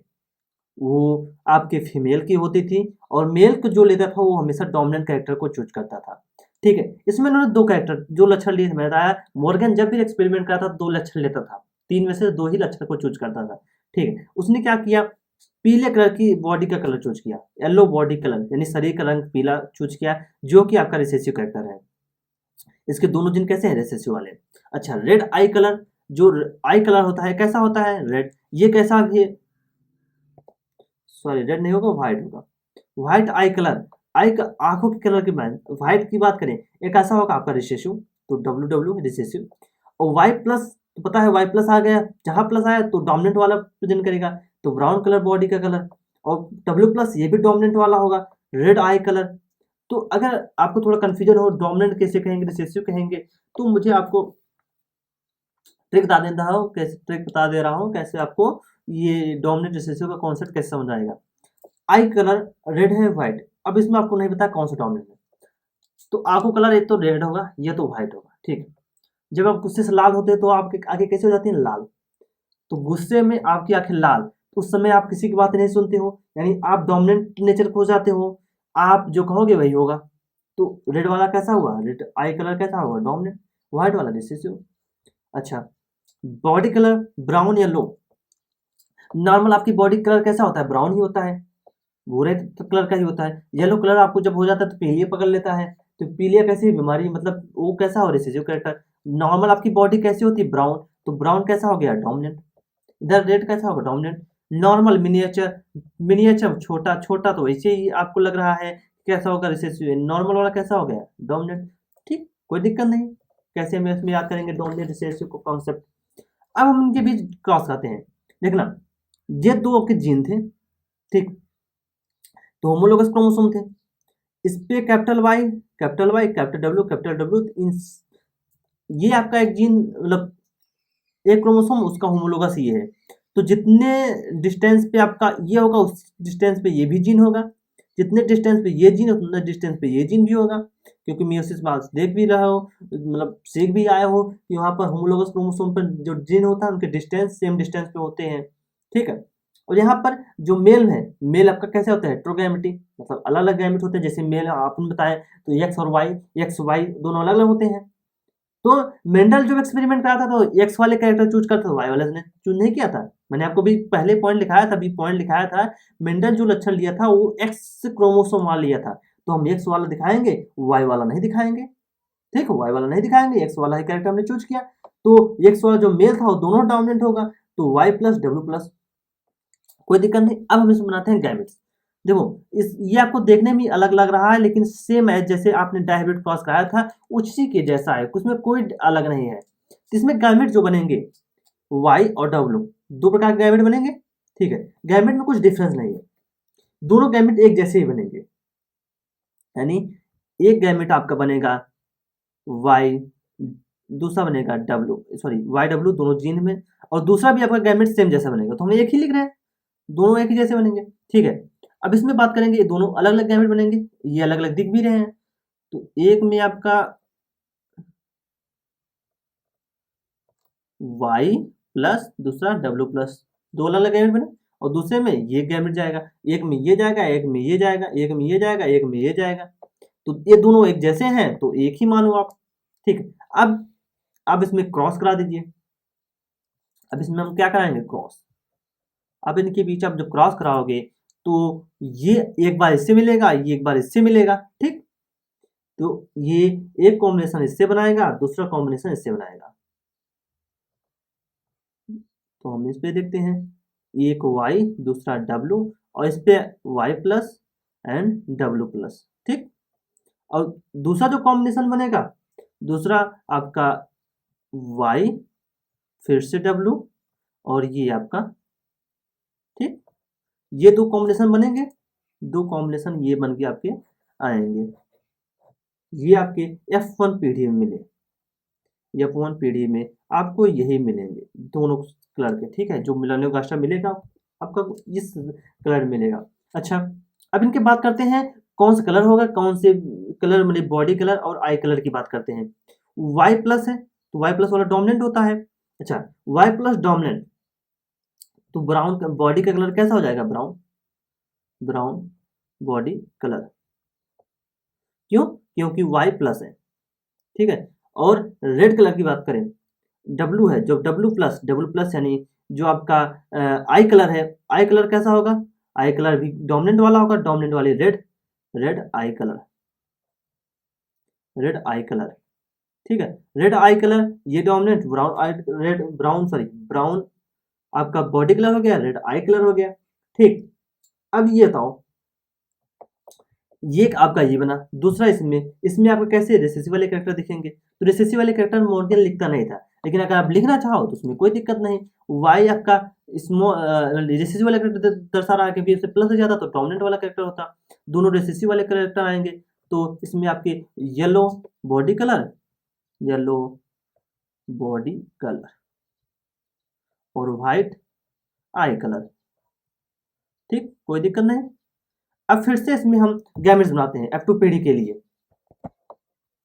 वो आपके फीमेल की होती थी, और मेल को जो लेता था वो हमेशा डोमिनेंट कैरेक्टर को चूज करता था। ठीक है, इसमें उन्होंने दो कैरेक्टर जो लक्षण लिए थे, मैंने बताया मॉर्गन जब भी एक्सपेरिमेंट करता था दो लक्षण लेता था, तीन में से दो ही लक्षण को चूज करता था। ठीक है, उसने क्या किया, पीले कलर की बॉडी का कलर चूज किया, येलो बॉडी कलर यानी शरीर का रंग पीला चूज किया, जो कि आपका रिसेसिव कैरेक्टर है। इसके दोनों जिन कैसे हैं, रिसेसिव वाले। अच्छा, रेड आई कलर, जो आई कलर होता है कैसा होता है, रेड। ये कैसा भी है, सॉरी रेड नहीं होगा, व्हाइट होगा। व्हाइट आई कलर, आई का आंखों के कलर की बात, व्हाइट की बात करें, एक ऐसा होगा आपका रिसेसिव, तो डब्ल्यू डब्ल्यू रिसेसिव। और वाई प्लस, तो पता है वाई प्लस आ गया, जहां प्लस आया तो डोमिनेंट वाला प्रेजेंट करेगा, तो ब्राउन कलर बॉडी का कलर। और डब्ल्यू प्लस ये भी डोमिनेंट वाला होगा, रेड आई कलर। तो अगर आपको थोड़ा कंफ्यूजन हो डोमिनेंट कैसे कहेंगे, रिसेसिव कहेंगे, तो मुझे आपको ट्रिक बता देता हूँ, कैसे ट्रिक बता दे रहा हूँ कैसे आपको ये डोमिनेंट रिसेसिव का कॉन्सेप्ट कैसे समझ आएगा। आई कलर रेड है, व्हाइट, अब इसमें आपको नहीं पता कौन सा डोमिनेंट है, तो आंखों कलर एक तो रेड होगा या तो व्हाइट होगा। ठीक है, जब आप गुस्से से लाल होते हैं तो आपके आंखें कैसे हो जाती हैं, लाल। तो गुस्से में आपकी आंखें लाल, तो उस समय आप किसी की बात नहीं सुनते हो, यानी आप डोमिनेंट नेचर को हो जाते हो, आप जो कहोगे वही होगा। तो रेड वाला कैसा हुआ, रेड आई कलर कैसा हुआ, डोमिनेंट। व्हाइट वाला रिसेसिव। अच्छा, body colour brown yellow, normal आपकी बॉडी कलर कैसा होता है, ब्राउन ही होता है, भूरे कलर का ही होता है। येलो कलर आपको जब हो जाता है तो पीलिया पकड़ लेता है, तो पीलिया कैसी बीमारी, मतलब वो कैसा हो रिसेसिव कैरेक्टर। नॉर्मल आपकी बॉडी कैसी होती है, ब्राउन, तो ब्राउन कैसा हो गया, डोमिनेंट। इधर रेड कैसा होगा, डोमिनेंट। नॉर्मल मिनिएचर, मिनिएचर छोटा छोटा, तो वैसे ही आपको लग रहा है कैसा होगा, रिसेसिव। नॉर्मल वाला कैसा हो गया, डोमिनेंट। ठीक, कोई दिक्कत नहीं, कैसे हम इसमें याद करेंगे डोमिनेंट रिसेसिव को कॉन्सेप्ट। अब हम इनके बीच क्रॉस करते हैं, देखना ये दो आपके जीन थे, ठीक, तो होमोलोगस क्रोमोसोम थे। इस पे capital Y, capital Y, capital W, इन ये आपका एक जीन, मतलब एक क्रोमोसोम उसका होमोलोगस ये है। तो जितने डिस्टेंस पे आपका ये होगा उस डिस्टेंस पे ये भी जीन होगा, जितने डिस्टेंस पे ये जीन उतने डिस्टेंस पे ये जीन भी होगा। क्योंकि मियोसिस में आप देख भी रहे हो, मतलब सीख भी आए हो कि वहाँ पर होमोलोगस क्रोमोसोम पर जो जीन होता है उनके डिस्टेंस सेम डिस्टेंस पे होते हैं। ठीक है, और यहाँ पर जो मेल है, मेल आपका कैसे होता है, हेटेरोगैमेटी, मतलब अलग अलग गैमेट होते हैं। जैसे मेल आपने बताया तो एक्स और वाई, एक्स वाई दोनों अलग अलग होते हैं। तो मेंडल जब एक्सपेरिमेंट करा था तो एक्स वाले कैरेक्टर चूज करता था, वाई वाले ने चूज नहीं किया था। मैंने आपको भी पहले पॉइंट लिखाया था, अभी पॉइंट लिखाया था, मेंडल जो लक्षण लिया था वो एक्स क्रोमोसोम वाला लिया था, तो हम एक्स वाला दिखाएंगे, वाई वाला नहीं दिखाएंगे। ठीक है, वाई वाला नहीं दिखाएंगे, एक्स वाला ही कैरेक्टर हमने चूज किया। तो एक्स वाला जो मेल था वो दोनों डोमिनेंट होगा, तो वाई प्लस डब्ल्यू प्लस, कोई दिक्कत नहीं। अब हम इसमें बनाते हैं गैमेट्स। देखो इस ये आपको देखने में अलग लग रहा है, लेकिन सेम है जैसे आपने डायहाइब्रिड क्रॉस कराया था उसी के जैसा है, उसमें कोई अलग नहीं है। इसमें गैमेट जो बनेंगे वाई और डब्ल्यू, दो प्रकार के गैमेट बनेंगे। ठीक है, गैमेट में कुछ डिफरेंस नहीं है, दोनों गैमेट एक जैसे ही बनेंगे। यानी एक गैमेट आपका बनेगा वाई, दूसरा बनेगा डब्ल्यू, सॉरी वाई डब्ल्यू दोनों जीन में, और दूसरा भी आपका गैमेट सेम जैसा बनेगा, तो हम एक ही लिख रहे हैं, दोनों एक ही जैसे बनेंगे। ठीक है, अब इसमें बात करेंगे ये दोनों अलग अलग गैमेट बनेंगे, ये अलग अलग दिख भी रहे हैं। तो एक में आपका वाई प्लस दूसरा डब्ल्यू प्लस, दो अलग अलग गैमेट बने, और दूसरे में ये गैमेट जाएगा, एक में ये जाएगा, एक में ये जाएगा, एक में ये जाएगा, एक में ये जाएगा, तो ये दोनों एक जैसे हैं तो एक ही मानो आप। ठीक है, अब इसमें क्रॉस करा दीजिए। अब इसमें हम क्या कराएंगे, क्रॉस। अब इनके बीच आप जब क्रॉस कराओगे तो ये एक बार इससे मिलेगा, ये एक बार इससे मिलेगा। ठीक, तो ये एक कॉम्बिनेशन इससे बनाएगा, दूसरा कॉम्बिनेशन इससे बनाएगा। तो हम इस पे देखते हैं, एक y दूसरा w, और इस पे y plus and w plus. ठीक, और दूसरा जो कॉम्बिनेशन बनेगा, दूसरा आपका y फिर से w और ये आपका, ठीक, ये दो कॉम्बिनेशन बनेंगे, दो कॉम्बिनेशन ये बन के आपके आएंगे, ये आपके F1 पीढ़ी में मिले, F1 पीढ़ी में आपको यही मिलेंगे दोनों कलर के। ठीक है, जो मिलाने का मिलेगा आपका इस कलर मिलेगा। अच्छा, अब इनके बात करते हैं कौन सा कलर होगा, कौन से कलर मतलब बॉडी कलर और आई कलर की बात करते हैं। वाई प्लस है तो वाई प्लस वाला डोमिनेंट होता है। अच्छा, वाई प्लस डोमिनेंट, तो ब्राउन बॉडी का कलर कैसा हो जाएगा, ब्राउन, ब्राउन बॉडी कलर। क्यों, क्योंकि वाई प्लस है। ठीक है, और रेड कलर की बात करें, डब्लू है, जो डब्लू प्लस यानी जो आपका आई कलर है, आई कलर कैसा होगा, आई कलर भी डोमिनेंट वाला होगा, डोमिनेंट वाली red, red eye colour, red eye colour. ठीक है, रेड आई कलर ये डोमिनेंट, ब्राउन आई, रेड ब्राउन सॉरी ब्राउन आपका बॉडी कलर हो गया, रेड आई कलर हो गया। ठीक, अब ये बताओ, ये आपका ये बना। दूसरा इसमें आपको कैसे रिसेसिव वाले कैरेक्टर दिखेंगे, तो रिसेसिव वाले कैरेक्टर मॉर्गन लिखता नहीं था, लेकिन अगर आप लिखना चाहो तो उसमें कोई दिक्कत नहीं। वाई आपका रिसेसिव वाला कैरेक्टर दर्शा रहा है, क्योंकि इससे प्लस हो जाता तो डोमिनेंट वाला कैरेक्टर होता, दोनों रिसेसिव वाले कैरेक्टर आएंगे। तो इसमें आपके yellow body colour, yellow body colour और व्हाइट आई कलर। ठीक, कोई दिक्कत नहीं। अब फिर से इसमें हम गैमेट्स बनाते हैं F2 पीढ़ी के लिए।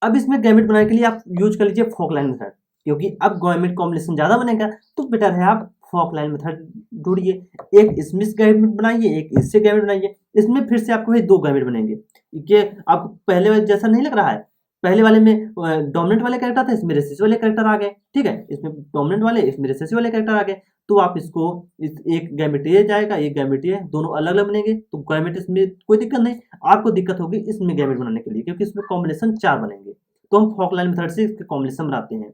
अब इसमें गैमेट बनाने के लिए आप यूज कर लीजिए फॉकलाइन मेथड, क्योंकि अब गैमेट कॉम्बिनेशन ज़्यादा बनेगा तो बेटर है आप फॉकलाइन मेथड ढूंढिए। एक इसमें गैमेट बनाइए, एक इससे गैमेट बनाइए। इसमें फिर से आपको वही दो गैमेट बनेंगे, ये आपको पहले वाले जैसा नहीं लग रहा है। पहले वाले में डोमिनेंट वाले कैरेक्टर थे, इसमें रिसेसिव वाले कैरेक्टर आ गए। ठीक है, इसमें डोमिनेंट वाले, इसमें रिसेसिव वाले कैरेक्टर आ गए। तो आप इसको एक गैमेट ये जाएगा, एक गैमेट ये, दोनों अलग अलग बनेंगे। तो गैमेट इसमें कोई दिक्कत नहीं, आपको दिक्कत होगी इसमें गैमेट बनाने के लिए, क्योंकि इसमें कॉम्बिनेशन 4 बनेंगे। तो हम फॉकलाइन मेथड से इसके कॉम्बिनेशन बनाते हैं।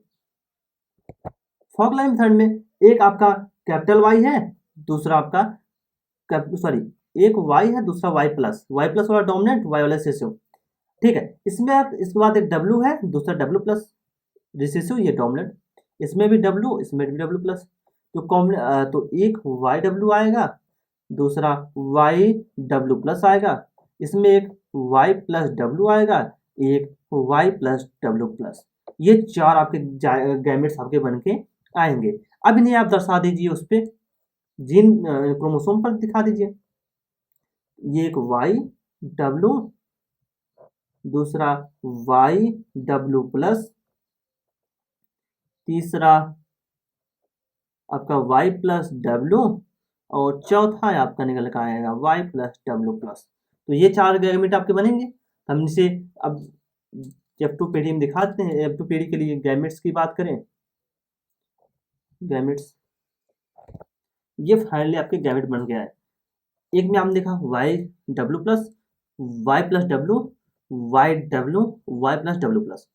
फॉकलाइन मेथड में एक आपका कैपिटल वाई है, दूसरा आपका सॉरी एक वाई है, दूसरा वाई प्लस वाला डोमिनेंट, वाई वाला रिसेसिव। ठीक है, इसमें आप इसके बाद एक डब्ल्यू है, दूसरा डब्ल्यू प्लस रिसेसिव, ये डोमिनेंट, इसमें भी डब्ल्यू, इसमें भी डब्ल्यू प्लस। तो एक वाई डब्ल्यू आएगा, दूसरा वाई डब्ल्यू प्लस आएगा, इसमें एक वाई प्लस डब्ल्यू आएगा, एक वाई प्लस डब्ल्यू प्लस। ये 4 आपके गैमेट्स आपके बन के आएंगे। अब इन्हें आप दर्शा दीजिए उस पर, जीन क्रोमोसोम पर दिखा दीजिए। ये एक वाई डब्ल्यू, दूसरा वाई डब्ल्यू प्लस, तीसरा आपका वाई प्लस डब्ल्यू, और चौथा आपका निकल कर आएगा वाई प्लस डब्ल्यू प्लस। तो ये 4 गैमेट आपके बनेंगे। हम इसे अब F2 पीढ़ी में दिखाते हैं। F2 पीढ़ी के लिए गैमेट्स की बात करें, गैमेट्स, ये फाइनली आपके गैमेट बन गया है। एक में आपने देखा Y W plus, Y plus W, Y W, Y plus W plus.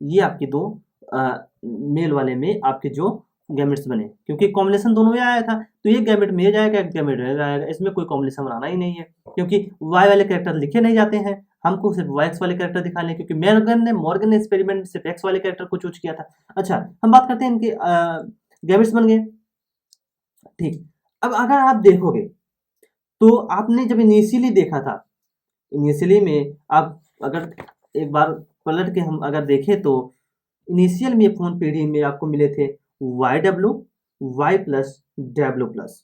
ये आपके दो मेल वाले में आपके जो गैमेट्स बने, क्योंकि कॉम्बिनेशन दोनों में आया था। तो ये गैमेट में जाएगा, एक गैमेट में जाएगा, इसमें कोई कॉम्बिनेशन बनाना ही नहीं है, क्योंकि वाई वाले कैरेक्टर लिखे नहीं जाते हैं, हमको सिर्फ वाई वाले कैरेक्टर दिखाने, क्योंकि मॉर्गन ने एक्सपेरिमेंट में सिर्फ एक्स वाले कैरेक्टर को चूज किया था। अच्छा, हम बात करते हैं इनके गैमेट्स बन गए। ठीक, अब अगर आप देखोगे तो आपने जब इनिशियली देखा था, इनिशियली में आप अगर एक बार पलट के हम अगर देखें तो इनिशियल में फोन पीढ़ी में आपको मिले थे Y W, Y plus W plus.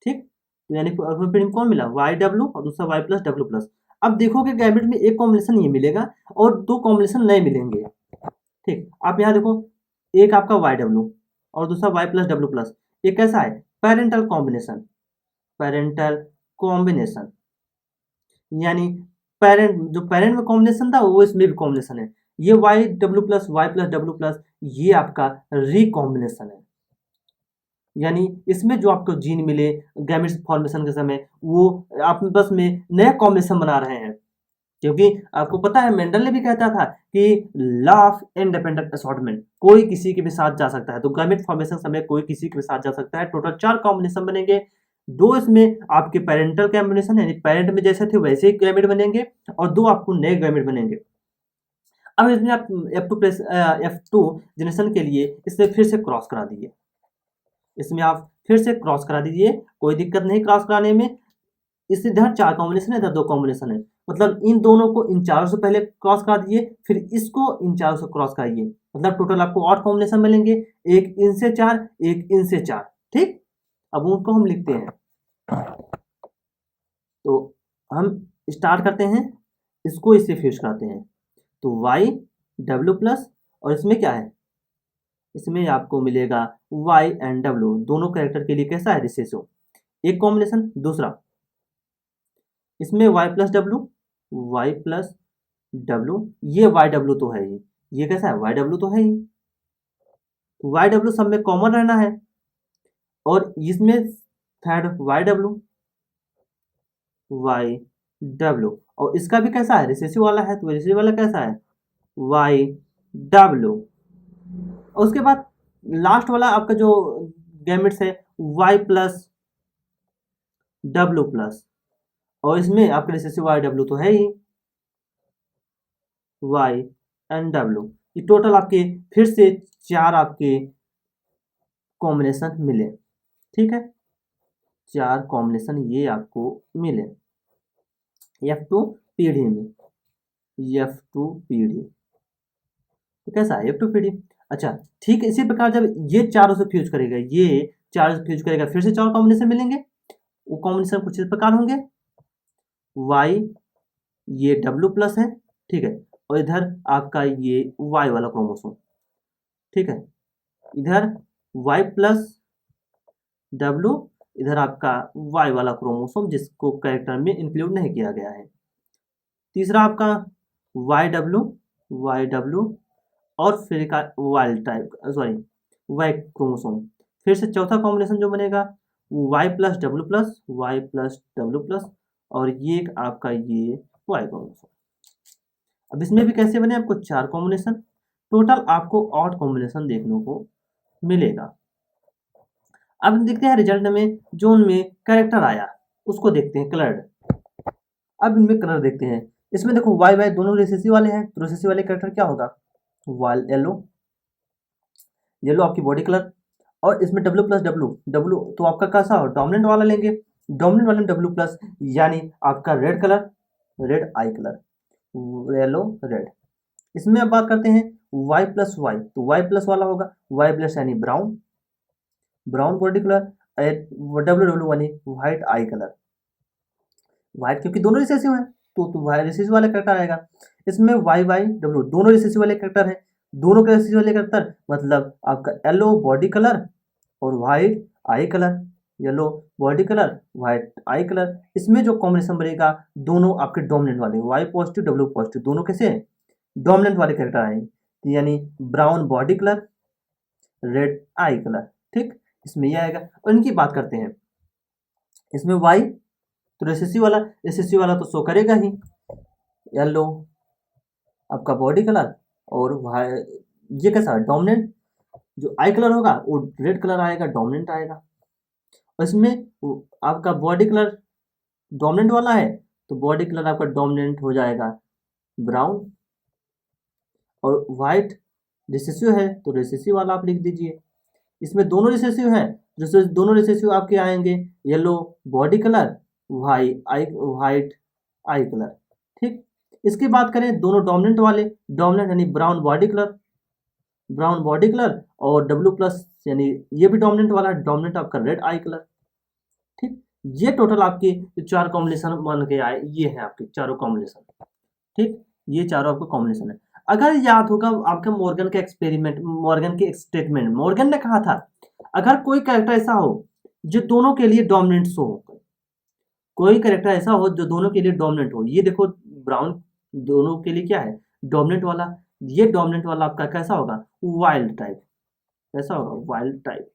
ठीक, तो यानी पीढ़ी में कौन मिला, वाई डब्ल्यू और दूसरा वाई प्लस डब्ल्यू प्लस। अब देखोगे गैमेट में एक कॉम्बिनेशन ये मिलेगा और 2 कॉम्बिनेशन नए मिलेंगे। ठीक, आप यहाँ देखो एक आपका वाई डब्ल्यू और दूसरा वाई प्लस डब्ल्यू प्लस। एक कैसा है? पेरेंटल कॉम्बिनेशन, पेरेंटल कॉम्बिनेशन, यानी पेरेंट, जो पेरेंट में कॉम्बिनेशन था वो इसमें भी कॉम्बिनेशन है। ये Y W plus Y plus W plus ये आपका रिकॉम्बिनेशन है, यानी इसमें जो आपको जीन मिले गैमेट्स फॉर्मेशन के समय वो आपस में नया कॉम्बिनेशन बना रहे हैं। क्योंकि आपको पता है मेंडल ने भी कहता था कि लॉ ऑफ इंडिपेंडेंट असॉर्टमेंट, कोई किसी के भी साथ जा सकता है। तो गैमेट फॉर्मेशन समय कोई किसी के भी साथ जा सकता है। टोटल 4 कॉम्बिनेशन बनेंगे, 2 इसमें आपके पेरेंटल कॉम्बिनेशन यानी पेरेंट में जैसे थे वैसे ही गैमेट बनेंगे और 2 आपको नए गैमेट बनेंगे। अब इसमें आप F2 जनरेशन के लिए इसे फिर से क्रॉस करा दीजिए, इसमें आप फिर से क्रॉस करा दीजिए, कोई दिक्कत नहीं क्रॉस कराने में। इससे इधर 4 कॉम्बिनेशन है, इधर 2 कॉम्बिनेशन है, मतलब इन दोनों को इन चारों से पहले क्रॉस करा दीजिए, फिर इसको इन चारों से क्रॉस कराइए, मतलब टोटल आपको 8 कॉम्बिनेशन मिलेंगे, एक इनसे 4, एक इनसे 4। ठीक, अब उनको हम लिखते हैं। तो हम स्टार्ट करते हैं, इसको इससे फ्यूज कराते हैं। तो वाई डब्ल्यू प्लस और इसमें क्या है, इसमें आपको मिलेगा वाई एंड डब्ल्यू, दोनों कैरेक्टर के लिए कैसा है रिसेसिव, एक कॉम्बिनेशन। दूसरा इसमें Y plus W, Y plus W, ये वाई डब्ल्यू तो है ही, ये कैसा है वाई डब्ल्यू तो है ही, वाई डब्ल्यू सब में कॉमन रहना है। और इसमें third Y W, Y W, और इसका भी कैसा है रिसेसिव वाला है, तो रिसेसिव वाला कैसा है वाई डब्ल्यू। और उसके बाद लास्ट वाला आपका जो गैमेट्स है वाई प्लस डब्ल्यू प्लस, और इसमें आपका रिसेसिव वाई डब्ल्यू तो है ही, वाई एंड डब्ल्यू। ये टोटल आपके फिर से 4 आपके कॉम्बिनेशन मिले। ठीक है, 4 कॉम्बिनेशन ये आपको मिले F2 पीढ़ी में, F2 पीढ़ी तो कैसा है F2 पीढ़ी। अच्छा ठीक है, इसी प्रकार जब ये चारों से फ्यूज करेगा, ये चारों से फ्यूज करेगा, फिर से 4 कॉम्बिनेशन मिलेंगे। वो कॉम्बिनेशन कुछ इस प्रकार होंगे, वाई ये डब्ल्यू प्लस है, ठीक है, और इधर आपका ये वाई वाला क्रोमोसोम, ठीक है, इधर वाई प्लस डब्ल्यू, इधर आपका वाई वाला क्रोमोसोम जिसको कैरेक्टर में इंक्लूड नहीं किया गया है। तीसरा आपका वाई डब्ल्यू, वाई डब्ल्यू और फिर का wild type sorry Y chromosome. फिर से चौथा कॉम्बिनेशन जो बनेगा Y plus W plus, Y plus W plus, और ये एक आपका ये वाई क्रोमोसोम। अब इसमें भी कैसे बने, आपको 4 कॉम्बिनेशन, टोटल आपको 8 कॉम्बिनेशन देखने को मिलेगा। अब देखते हैं रिजल्ट में जो उनमें कैरेक्टर आया उसको देखते हैं कलर्ड। अब इनमें कलर देखते हैं, इसमें देखो वाई वाई दोनों रिसेसिव वाले हैं, तो रिसेसिव वाले कैरेक्टर क्या होगा वाल येलो, येलो आपकी बॉडी कलर। और इसमें डब्ल्यू प्लस डब्ल्यू, डब्ल्यू तो आपका कैसा हो डोमिनेंट वाला लेंगे, डोमिनेंट वाले डब्ल्यू प्लस यानी आपका red colour, red eye colour, yellow red. इसमें अब बात करते हैं वाई प्लस वाई, तो वाई प्लस वाला होगा वाई प्लस यानी brown, brown body colour, W W यानी व्हाइट आई कलर, व्हाइट क्योंकि दोनों रिसेसिव है तो वाई रिसेसिव वाला कैरेक्टर आएगा। इसमें वाई वाई डब्ल्यू दोनों रिसेसिव वाले कैरेक्टर है, दोनों के रिसेसिव वाले कैरेक्टर मतलब आपका येलो बॉडी कलर और व्हाइट आई colour, yellow body colour white आई कलर। इसमें जो कॉम्बिनेशन बनेगा दोनों आपके डोमिनेंट वाले वाई पॉजिटिव डब्ल्यू पॉजिटिव दोनों कैसे डोमिनेंट वाले कैरेक्टर आएंगे, यानी brown body colour red eye colour. ठीक, इसमें ये आएगा। और इनकी बात करते हैं, इसमें वाई तो रेसेसिव वाला तो शो करेगा ही, येलो आपका बॉडी कलर और ये कैसा डोमिनेंट, जो आई कलर होगा वो रेड कलर आएगा डोमिनेंट आएगा। और इसमें आपका बॉडी कलर डोमिनेंट वाला है तो बॉडी कलर आपका डोमिनेंट हो जाएगा ब्राउन, और वाइट रिसेसिव है तो रिसेसिव वाला आप लिख दीजिए। इसमें दोनों रिसेसिव है, जो दोनों रिसेसिव आपके आएंगे येलो बॉडी कलर व्हाइट आई कलर। ठीक, इसकी बात करें दोनों डोमिनेंट वाले, डोमिनेंट यानी brown body colour, brown body colour और डब्ल्यू प्लस यानी ये भी डोमिनेंट वाला, डोमिनेंट आपका रेड आई कलर। ठीक, ये टोटल आपके 4 कॉम्बिनेशन मान के आए, ये है आपके चारों कॉम्बिनेशन। ठीक, ये चारों आपके कॉम्बिनेशन है। अगर याद होगा आपका मॉर्गन का एक्सपेरिमेंट, मॉर्गन के स्टेटमेंट, मॉर्गन ने कहा था अगर कोई कैरेक्टर ऐसा हो जो दोनों के लिए डोमिनेंट शो हो, कोई कैरेक्टर ऐसा हो जो दोनों के लिए डोमिनेंट हो, ये देखो ब्राउन दोनों के लिए क्या है, डोमिनेंट वाला, ये डोमिनेंट वाला आपका कैसा होगा, वाइल्ड टाइप, कैसा होगा, वाइल्ड टाइप।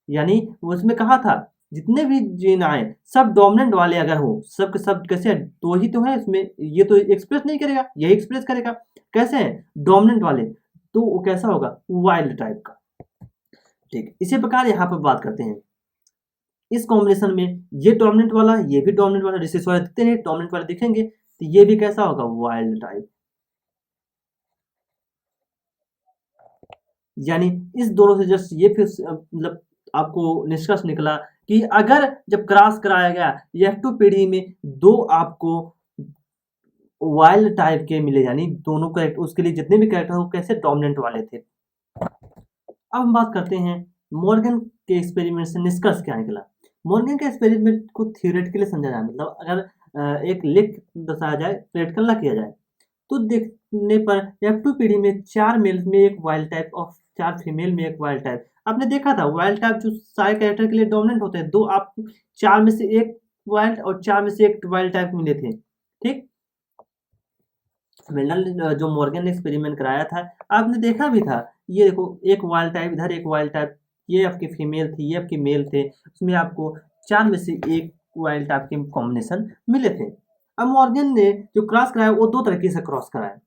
यानी वो उसमें कहा था जितने भी जीन आए सब डोमिनेंट वाले अगर हो, सब के सब कैसे हैं, तो ही तो है इसमें, ये तो एक्सप्रेस नहीं करेगा, यही एक्सप्रेस करेगा, कैसे हैं, डोमिनेंट वाले, तो वो कैसा होगा, वाइल्ड टाइप का। ठीक, इसी प्रकार यहाँ पर बात करते हैं इस कॉम्बिनेशन में, ये डोमिनेंट वाला, ये भी डोमिनेंट वाला, रिसेसिव वाले दिखते नहीं, डोमिनेंट वाले दिखेंगे, तो ये भी कैसा होगा, वाइल्ड टाइप। यानी इस दोनों से जस्ट ये फिर मतलब आपको निष्कर्ष निकला कि अगर जब क्रॉस कराया गया F2 पीढ़ी में दो आपको वाइल्ड टाइप के मिले, यानी दोनों कैरेक्टर, उसके लिए जितने भी कैरेक्टर वो कैसे डोमिनेंट वाले थे। अब हम बात करते हैं मॉर्गन के एक्सपेरिमेंट से निष्कर्ष क्या निकला। मॉर्गन के एक्सपेरिमेंट को थियोरेटिकली समझा जाए, मतलब अगर एक लेख दर्शाया जाए, प्रैक्टिकल ना किया जाए, तो देखने पर F2 पीढ़ी में 4 मेल में एक वाइल्ड टाइप और 4 फीमेल में एक वाइल्ड टाइप। आपने देखा था वाइल्ड टाइप जो सारे कैरेक्टर के लिए डोमिनेंट होते हैं, दो आप 4 में से एक वाइल्ड और 4 में से एक वाइल्ड टाइप मिले थे। ठीक, मेंडल जो मॉर्गन ने एक्सपेरिमेंट कराया था, आपने देखा भी था, ये देखो एक वाइल्ड टाइप इधर, एक वाइल्ड टाइप, ये आपकी फीमेल थी, ये आपकी मेल थे, उसमें आपको 4 में से एक वाइल्ड टाइप के कॉम्बिनेशन मिले थे। अब मॉर्गन ने जो क्रॉस कराया वो 2 तरीके से क्रॉस कराया,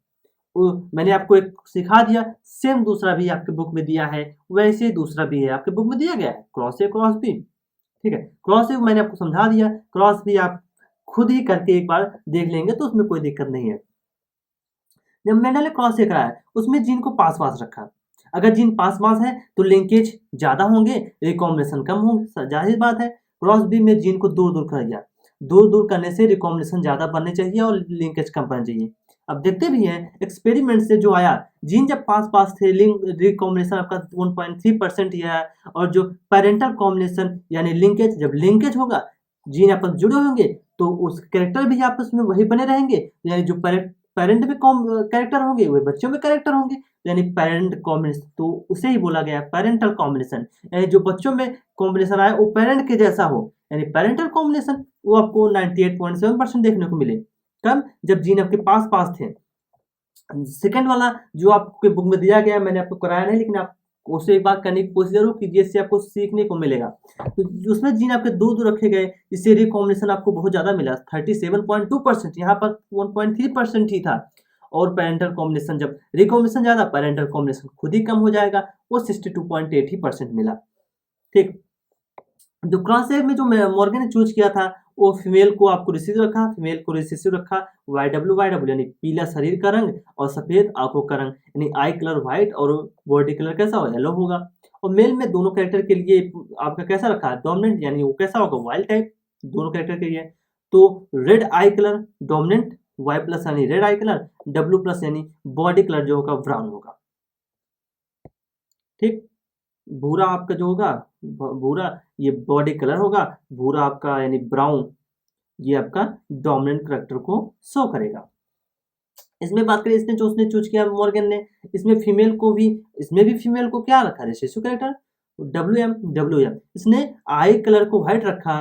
वो मैंने आपको एक सिखा दिया, सेम दूसरा भी आपके बुक में दिया है, वैसे ही दूसरा भी है आपके बुक में दिया गया है, क्रॉस ए क्रॉस बी। ठीक है, क्रॉस ए मैंने आपको समझा दिया, क्रॉस बी आप खुद ही करके एक बार देख लेंगे तो उसमें कोई दिक्कत नहीं है। जब मेंडल ने क्रॉस ए कराया उसमें जीन को पास पास रखा, अगर जीन पास पास है तो लिंकेज ज़्यादा होंगे, रिकॉम्बिनेशन कम होंगे, जाहिर बात है। क्रॉस बी में जीन को दूर दूर कर दिया, दूर दूर करने से रिकॉम्बिनेशन ज़्यादा बनने चाहिए और लिंकेज कम बनना चाहिए। अब देखते भी हैं एक्सपेरिमेंट से जो आया, जीन जब पास पास थे लिंक रिकॉम्बिनेशन आपका 1.3% ही आया, और जो पेरेंटल कॉम्बिनेशन यानी लिंकेज, जब लिंकेज होगा जीन आपस जुड़े होंगे तो उस कैरेक्टर भी आपस में वही बने रहेंगे, यानी जो पेरेंट में कैरेक्टर होंगे वही बच्चों में कैरेक्टर होंगे, यानी पेरेंट कॉम्बिनेशन, तो उसे ही बोला गया पेरेंटल कॉम्बिनेशन, यानी जो बच्चों में कॉम्बिनेशन आए वो पेरेंट के जैसा हो, यानी पेरेंटल कॉम्बिनेशन वो आपको 98.7% देखने को मिले। कब, जब जीन आपके पास पास थे। सेकंड वाला जो आपके बुक में दिया गया, मैंने आपको कराया नहीं, लेकिन आप उसे एक बार करने की कोशिश जरूर कीजिए, इससे आपको सीखने को मिलेगा। तो उसमें जीन आपके दो दो रखे गए, जिससे रिकॉम्बिनेशन आपको बहुत ज़्यादा मिला 37.2%, यहाँ पर 1.3% ही था। और पेरेंटल कॉम्बिनेशन, जब रिकॉम्बिनेशन ज़्यादा, पेरेंटल कॉम्बिनेशन खुद ही कम हो जाएगा, वो 62.8% मिला। ठीक, जो क्रॉस में जो मॉर्गन ने चूज किया था वो फीमेल को आपको रिसेसिव रखा, फीमेल को रिसेसिव रखा, वाई डब्ल्यू यानी पीला शरीर का रंग और सफेद आंखों का रंग, यानी आई कलर व्हाइट और बॉडी कलर कैसा हो, येलो होगा। और मेल में दोनों कैरेक्टर के लिए आपका कैसा रखा है, डोमिनेंट, यानी वो कैसा होगा, वाइल्ड टाइप दोनों कैरेक्टर के लिए। तो red eye colour dominant, Y plus यानी red eye colour, W plus यानी बॉडी कलर जो होगा ब्राउन होगा। ठीक, भूरा आपका जो होगा, भूरा ये बॉडी कलर होगा, भूरा आपका यानी ब्राउन ये आपका डोमिनेंट करेक्टर को शो करेगा। इसमें बात करें, इसने जो उसने चूज किया मॉर्गन ने, इसमें फीमेल को भी, इसमें भी फीमेल को क्या रखा, रिसेसिव करेक्टर डब्ल्यू एम, इसने आई कलर को व्हाइट रखा।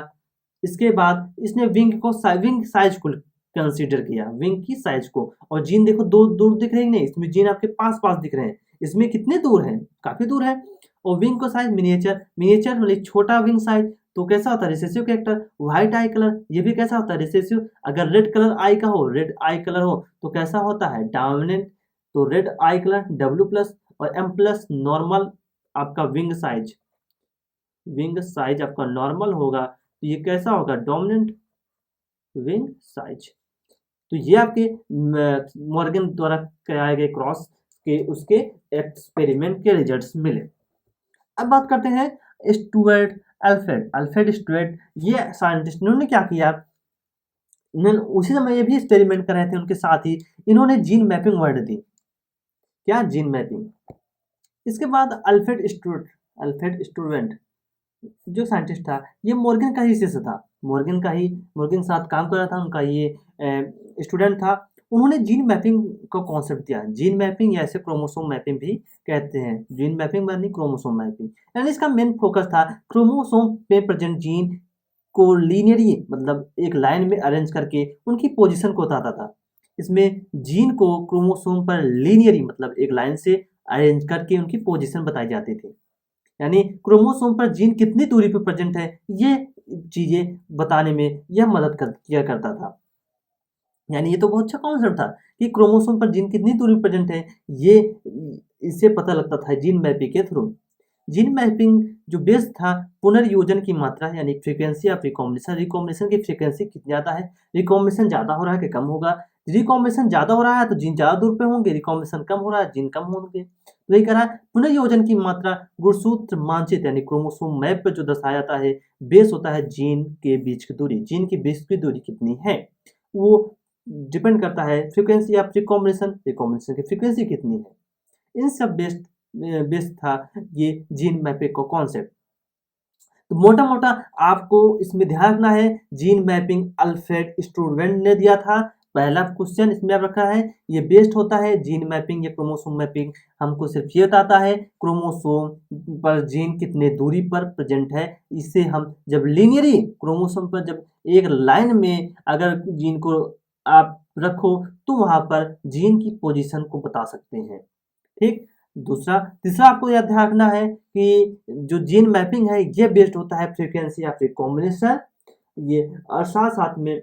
इसके बाद इसने विंग को विंग साइज को कंसीडर किया, विंग की साइज को। और जीन देखो दो दूर दिख रहे हैं, नहीं इसमें जीन आपके पास पास दिख रहे हैं, इसमें कितने दूर हैं, काफी दूर है। और विंग को साइज मिनिएचर, मिनिएचर मतलब छोटा विंग साइज, तो कैसा होता है, रिसेसिव कैरेक्टर। व्हाइट आई कलर, ये भी कैसा होता है, रिसेसिव। अगर रेड कलर आई का हो, रेड आई कलर हो तो कैसा होता है, डोमिनेंट। तो red eye colour W plus और एम प्लस नॉर्मल आपका विंग साइज, विंग साइज आपका नॉर्मल होगा तो ये कैसा होगा, डोमिनेंट विंग साइज। तो ये आपके मॉर्गन द्वारा कराए गए क्रॉस के उसके एक्सपेरिमेंट के रिजल्ट्स मिले। अब बात करते हैं स्टुअर्ट अल्फ्रेड, अल्फ्रेड स्टुअर्ट, ये साइंटिस्ट, इन्होंने क्या किया, इन्होंने उसी समय ये भी एक्सपेरिमेंट कर रहे थे, उनके साथ ही इन्होंने जीन मैपिंग वर्ड दी, क्या, जीन मैपिंग। इसके बाद अल्फ्रेड स्टुअर्ट जो साइंटिस्ट था, ये मॉर्गन का ही शिष्य था, मॉर्गन के साथ काम कर रहा था, उनका ये स्टूडेंट था। उन्होंने जीन मैपिंग का कॉन्सेप्ट दिया। जीन मैपिंग या ऐसे क्रोमोसोम मैपिंग भी कहते हैं। जीन मैपिंग यानी क्रोमोसोम मैपिंग, यानी इसका मेन फोकस था क्रोमोसोम में प्रेजेंट जीन को लीनियरली मतलब एक लाइन में अरेंज करके उनकी पोजीशन को बताता था। इसमें जीन को क्रोमोसोम पर लीनियरली मतलब एक लाइन से अरेंज करके उनकी पोजीशन बताई जाती थी। यानी क्रोमोसोम पर जीन कितनी दूरी पर प्रेजेंट है, ये चीजें बताने में यह किया करता था। यानी ये तो बहुत अच्छा कॉन्सेप्ट था कि क्रोमोसोम पर जीन कितनी दूरी प्रेजेंट है, ये इससे पता लगता था जीन मैपिंग के थ्रू। जीन मैपिंग जो बेस था पुनर्योजन की मात्रा यानी फ्रीक्वेंसी ऑफ रिकॉम्बिनेशन, रिकॉम्बिनेशन की फ्रीक्वेंसी कितनी ज़्यादा है, रिकॉम्बिनेशन ज़्यादा हो रहा है कि कम होगा। रिकॉम्बिनेशन ज़्यादा हो रहा है तो जीन ज़्यादा दूर पे होंगे, रिकॉम्बिनेशन कम हो रहा है जीन कम होंगे। तो यही कह रहा है पुनर्योजन की मात्रा गुणसूत्र मानचित्र यानी क्रोमोसोम मैप पर जो दर्शाया जाता है बेस होता है जीन के बीच की दूरी। जीन के बीच की दूरी कितनी है वो डिपेंड करता है फ्रीक्वेंसी ऑफ रिकॉम्बिनेशन, रिकॉम्बिनेशन की फ्रीक्वेंसी कितनी है। इन सब बेस्ड था ये जीन मैपिंग का कॉन्सेप्ट। तो मोटा मोटा आपको इसमें ध्यान रखना है जीन मैपिंग अल्फ्रेड स्टुरवेंट ने दिया था। पहला क्वेश्चन इसमें आप रखा है, ये बेस्ड होता है जीन मैपिंग या क्रोमोसोम मैपिंग हमको सिर्फ ये बताता है क्रोमोसोम पर जीन कितने दूरी पर प्रेजेंट है। इससे हम जब लीनियरली क्रोमोसोम पर जब एक लाइन में अगर जीन को आप रखो तो वहां पर जीन की पोजीशन को बता सकते हैं। ठीक, तीसरा आपको यह ध्यान रखना है कि जो जीन मैपिंग है ये बेस्ड होता है फ्रीक्वेंसी या फिर कॉम्बिनेशन ये, और साथ साथ में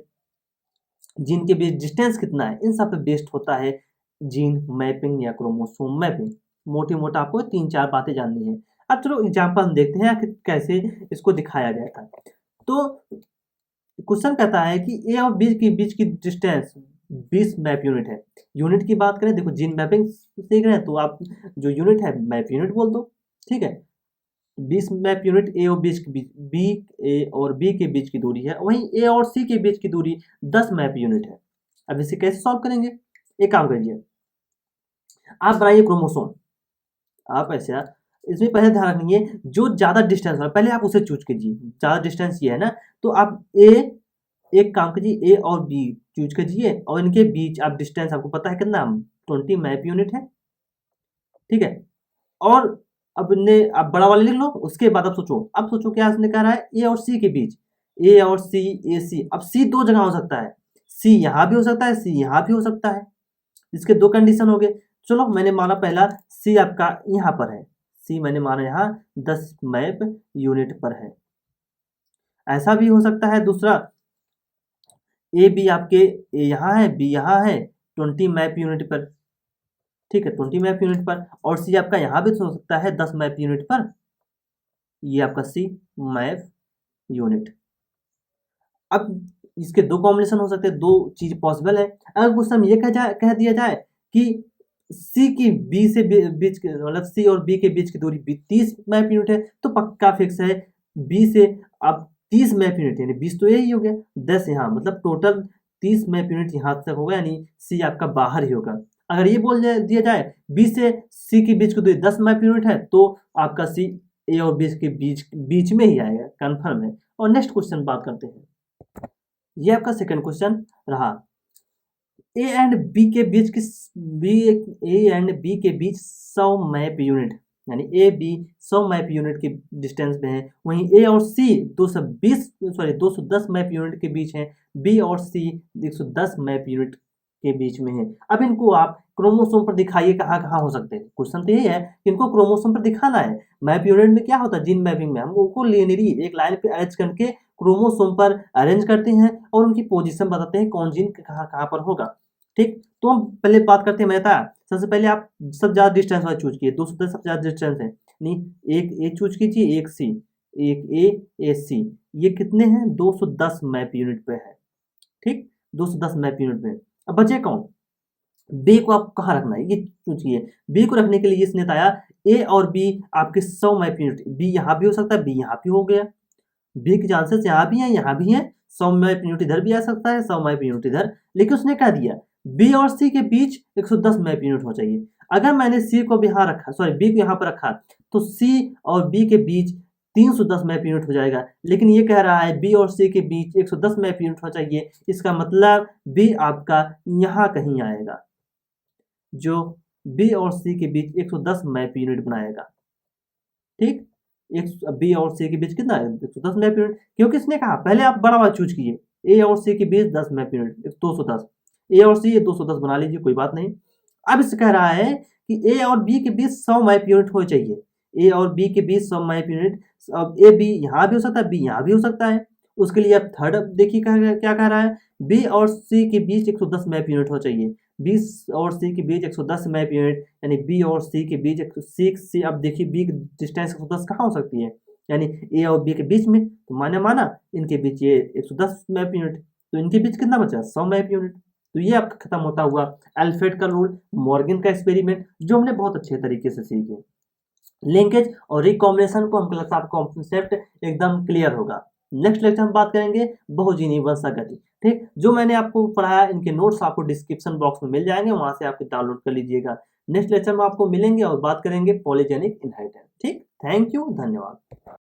जीन के बीच डिस्टेंस कितना है, इन सब पे बेस्ड होता है जीन मैपिंग या क्रोमोसोम मैपिंग। मोटी मोटा आपको 3-4 बातें जाननी है। अब चलो एग्जाम्पल हम देखते हैं कि कैसे इसको दिखाया गया था। तो क्वेश्चन कहता है कि ए और बी के बीच की डिस्टेंस 20 मैप यूनिट है। यूनिट की बात करें, देखो जीन मैपिंग सीख रहे हैं तो आप जो यूनिट है मैप यूनिट बोल दो, ठीक है। 20 मैप यूनिट ए और बीच के बीच, बी ए और बी के बीच की दूरी है, वहीं ए और सी के बीच की दूरी 10 मैप यूनिट है। अब इसे कैसे सॉल्व करेंगे, एक काम करिए, आप बनाइए क्रोमोसोम। आप ऐसा इसमें पहले ध्यान रखिए जो ज़्यादा डिस्टेंस है पहले आप उसे चूज कीजिए। ज़्यादा डिस्टेंस ये है ना, तो आप एक काम कीजिए ए और बी चूज कीजिए और इनके बीच आप डिस्टेंस आपको पता है कितना 20 मैप यूनिट है, ठीक है। और अब बड़ा वाले लिख लो, उसके बाद अब सोचो क्या इसने कह रहा है ए और सी के बीच, ए और सी, ए सी। अब सी दो जगह हो सकता है, सी यहाँ भी हो सकता है, सी यहाँ भी हो सकता है। इसके दो कंडीशन हो गए। चलो मैंने माना पहला सी आपका यहाँ पर है, सी मैंने माना यहाँ 10 मैप यूनिट पर है। ऐसा भी हो सकता है दूसरा, ए बी आपके ए यहाँ है, बी यहाँ है 20 मैप यूनिट पर, ठीक है 20 मैप यूनिट पर। और सी आपका यहाँ भी हो सकता है 10 मैप यूनिट पर, ये आपका सी मैप यूनिट। अब इसके दो कॉम्बिनेशन हो सकते हैं, दो चीज पॉसिबल है। अगर क्वेश्चन ये कह दिया जाए कि सी की बी से बीच मतलब सी और बी के बीच की दूरी 30 मैप यूनिट है तो पक्का फिक्स है बी से अब 30 मैप यूनिट, यानी 20 तो यही हो गया, 10 यहाँ, मतलब टोटल 30 मैप यूनिट यहाँ तक होगा, यानी सी आपका बाहर ही होगा। अगर ये दिया जाए बी से सी के बीच की दूरी 10 मैप यूनिट है तो आपका सी ए और बी के बीच में ही आएगा, कन्फर्म है। और नेक्स्ट क्वेश्चन बात करते हैं, ये आपका सेकंड क्वेश्चन रहा, ए एंड बी के बीच की ए एंड बी के बीच 100 मैप यूनिट, यानी ए बी 100 मैप यूनिट के डिस्टेंस में है, वहीं ए और सी 210 मैप यूनिट के बीच है, बी और सी 110 मैप यूनिट के बीच में है। अब इनको आप क्रोमोसोम पर दिखाइए कहाँ कहाँ हो सकते हैं। क्वेश्चन तो यही है कि इनको क्रोमोसोम पर दिखाना है। मैप यूनिट में क्या होता है, जीन मैपिंग में हम उनको लीनियरली एक लाइन पे अरेंज करके क्रोमोसोम पर अरेंज करते हैं और उनकी पोजीशन बताते हैं कौन जीन कहाँ कहाँ पर होगा। ठीक, तो हम पहले बात करते हैं, मैंने बताया सबसे पहले आप सब ज्यादा डिस्टेंस वाला चूज कीजिए, 210 सबसे ज्यादा डिस्टेंस है, नहीं एक ए चूज कीजिए, एक सी, एक ए सी, ये कितने हैं 210 मैप यूनिट पे है, ठीक 210 मैप यूनिट पे। अब बचे कौन, बी को आप कहाँ रखना है ये चूज कीजिए। बी को रखने के लिए इसने बताया ए और बी आपके 100 मैप यूनिट, बी यहाँ भी हो सकता है, बी यहाँ भी हो गया, बी के चांसेस यहाँ भी हैं यहाँ भी हैं, 100 मैप यूनिट इधर भी आ सकता है, 100 मैप यूनिट इधर, लेकिन उसने कह दिया बी और सी के बीच 110 मैप यूनिट हो चाहिए। अगर मैंने सी को भी यहाँ रखा, सॉरी बी को यहाँ पर रखा, तो सी और बी के बीच 310 मैप यूनिट हो जाएगा। लेकिन ये कह रहा है बी और सी के बीच 110 मैप यूनिट होना चाहिए, इसका मतलब बी आपका यहाँ कहीं आएगा, जो बी और सी के बीच 110 मैप यूनिट बनाएगा। ठीक, एक बी और सी के बीच कितना है 110 मैप यूनिट, क्योंकि इसने कहा पहले आप बड़ा वाला चूज कीजिए, ए और सी के बीच 10 मैप यूनिट 210, ए और सी ये 210 बना लीजिए, कोई बात नहीं। अब इसे कह रहा है कि ए और बी के बीच 100 मैप यूनिट हो चाहिए, ए और बी के बीच 100 मैप यूनिट। अब ए बी यहाँ भी हो सकता है, बी यहाँ भी हो सकता है, उसके लिए अब थर्ड देखिए क्या कह रहा है, बी और सी के बीच 110 मैप यूनिट हो चाहिए, बी और सी के बीच 110 मैप यूनिट, यानी बी और सी के बीच सी। अब देखिए बी की डिस्टेंस 110 कहाँ हो सकती है, यानी ए और बी के बीच में, तो माना इनके बीच ये 110 मैप यूनिट, तो इनके बीच कितना बचा 100 मैप यूनिट। तो ये आपका खत्म होता हुआ एल्फेड का रूल, मॉर्गन का एक्सपेरिमेंट, जो हमने बहुत अच्छे तरीके से सीखे। लिंकेज और रिकॉम्बिनेशन को हमको लगता है आपको कॉन्सेप्ट एकदम क्लियर होगा। नेक्स्ट लेक्चर हम बात करेंगे बहुजीवी वंशागति। ठीक, जो मैंने आपको पढ़ाया इनके नोट्स आपको डिस्क्रिप्शन बॉक्स में मिल जाएंगे, वहां से आप डाउनलोड कर लीजिएगा। नेक्स्ट लेक्चर में आपको मिलेंगे और बात करेंगे पॉलीजेनिक इनहेरिटेंस। ठीक, थैंक यू, धन्यवाद।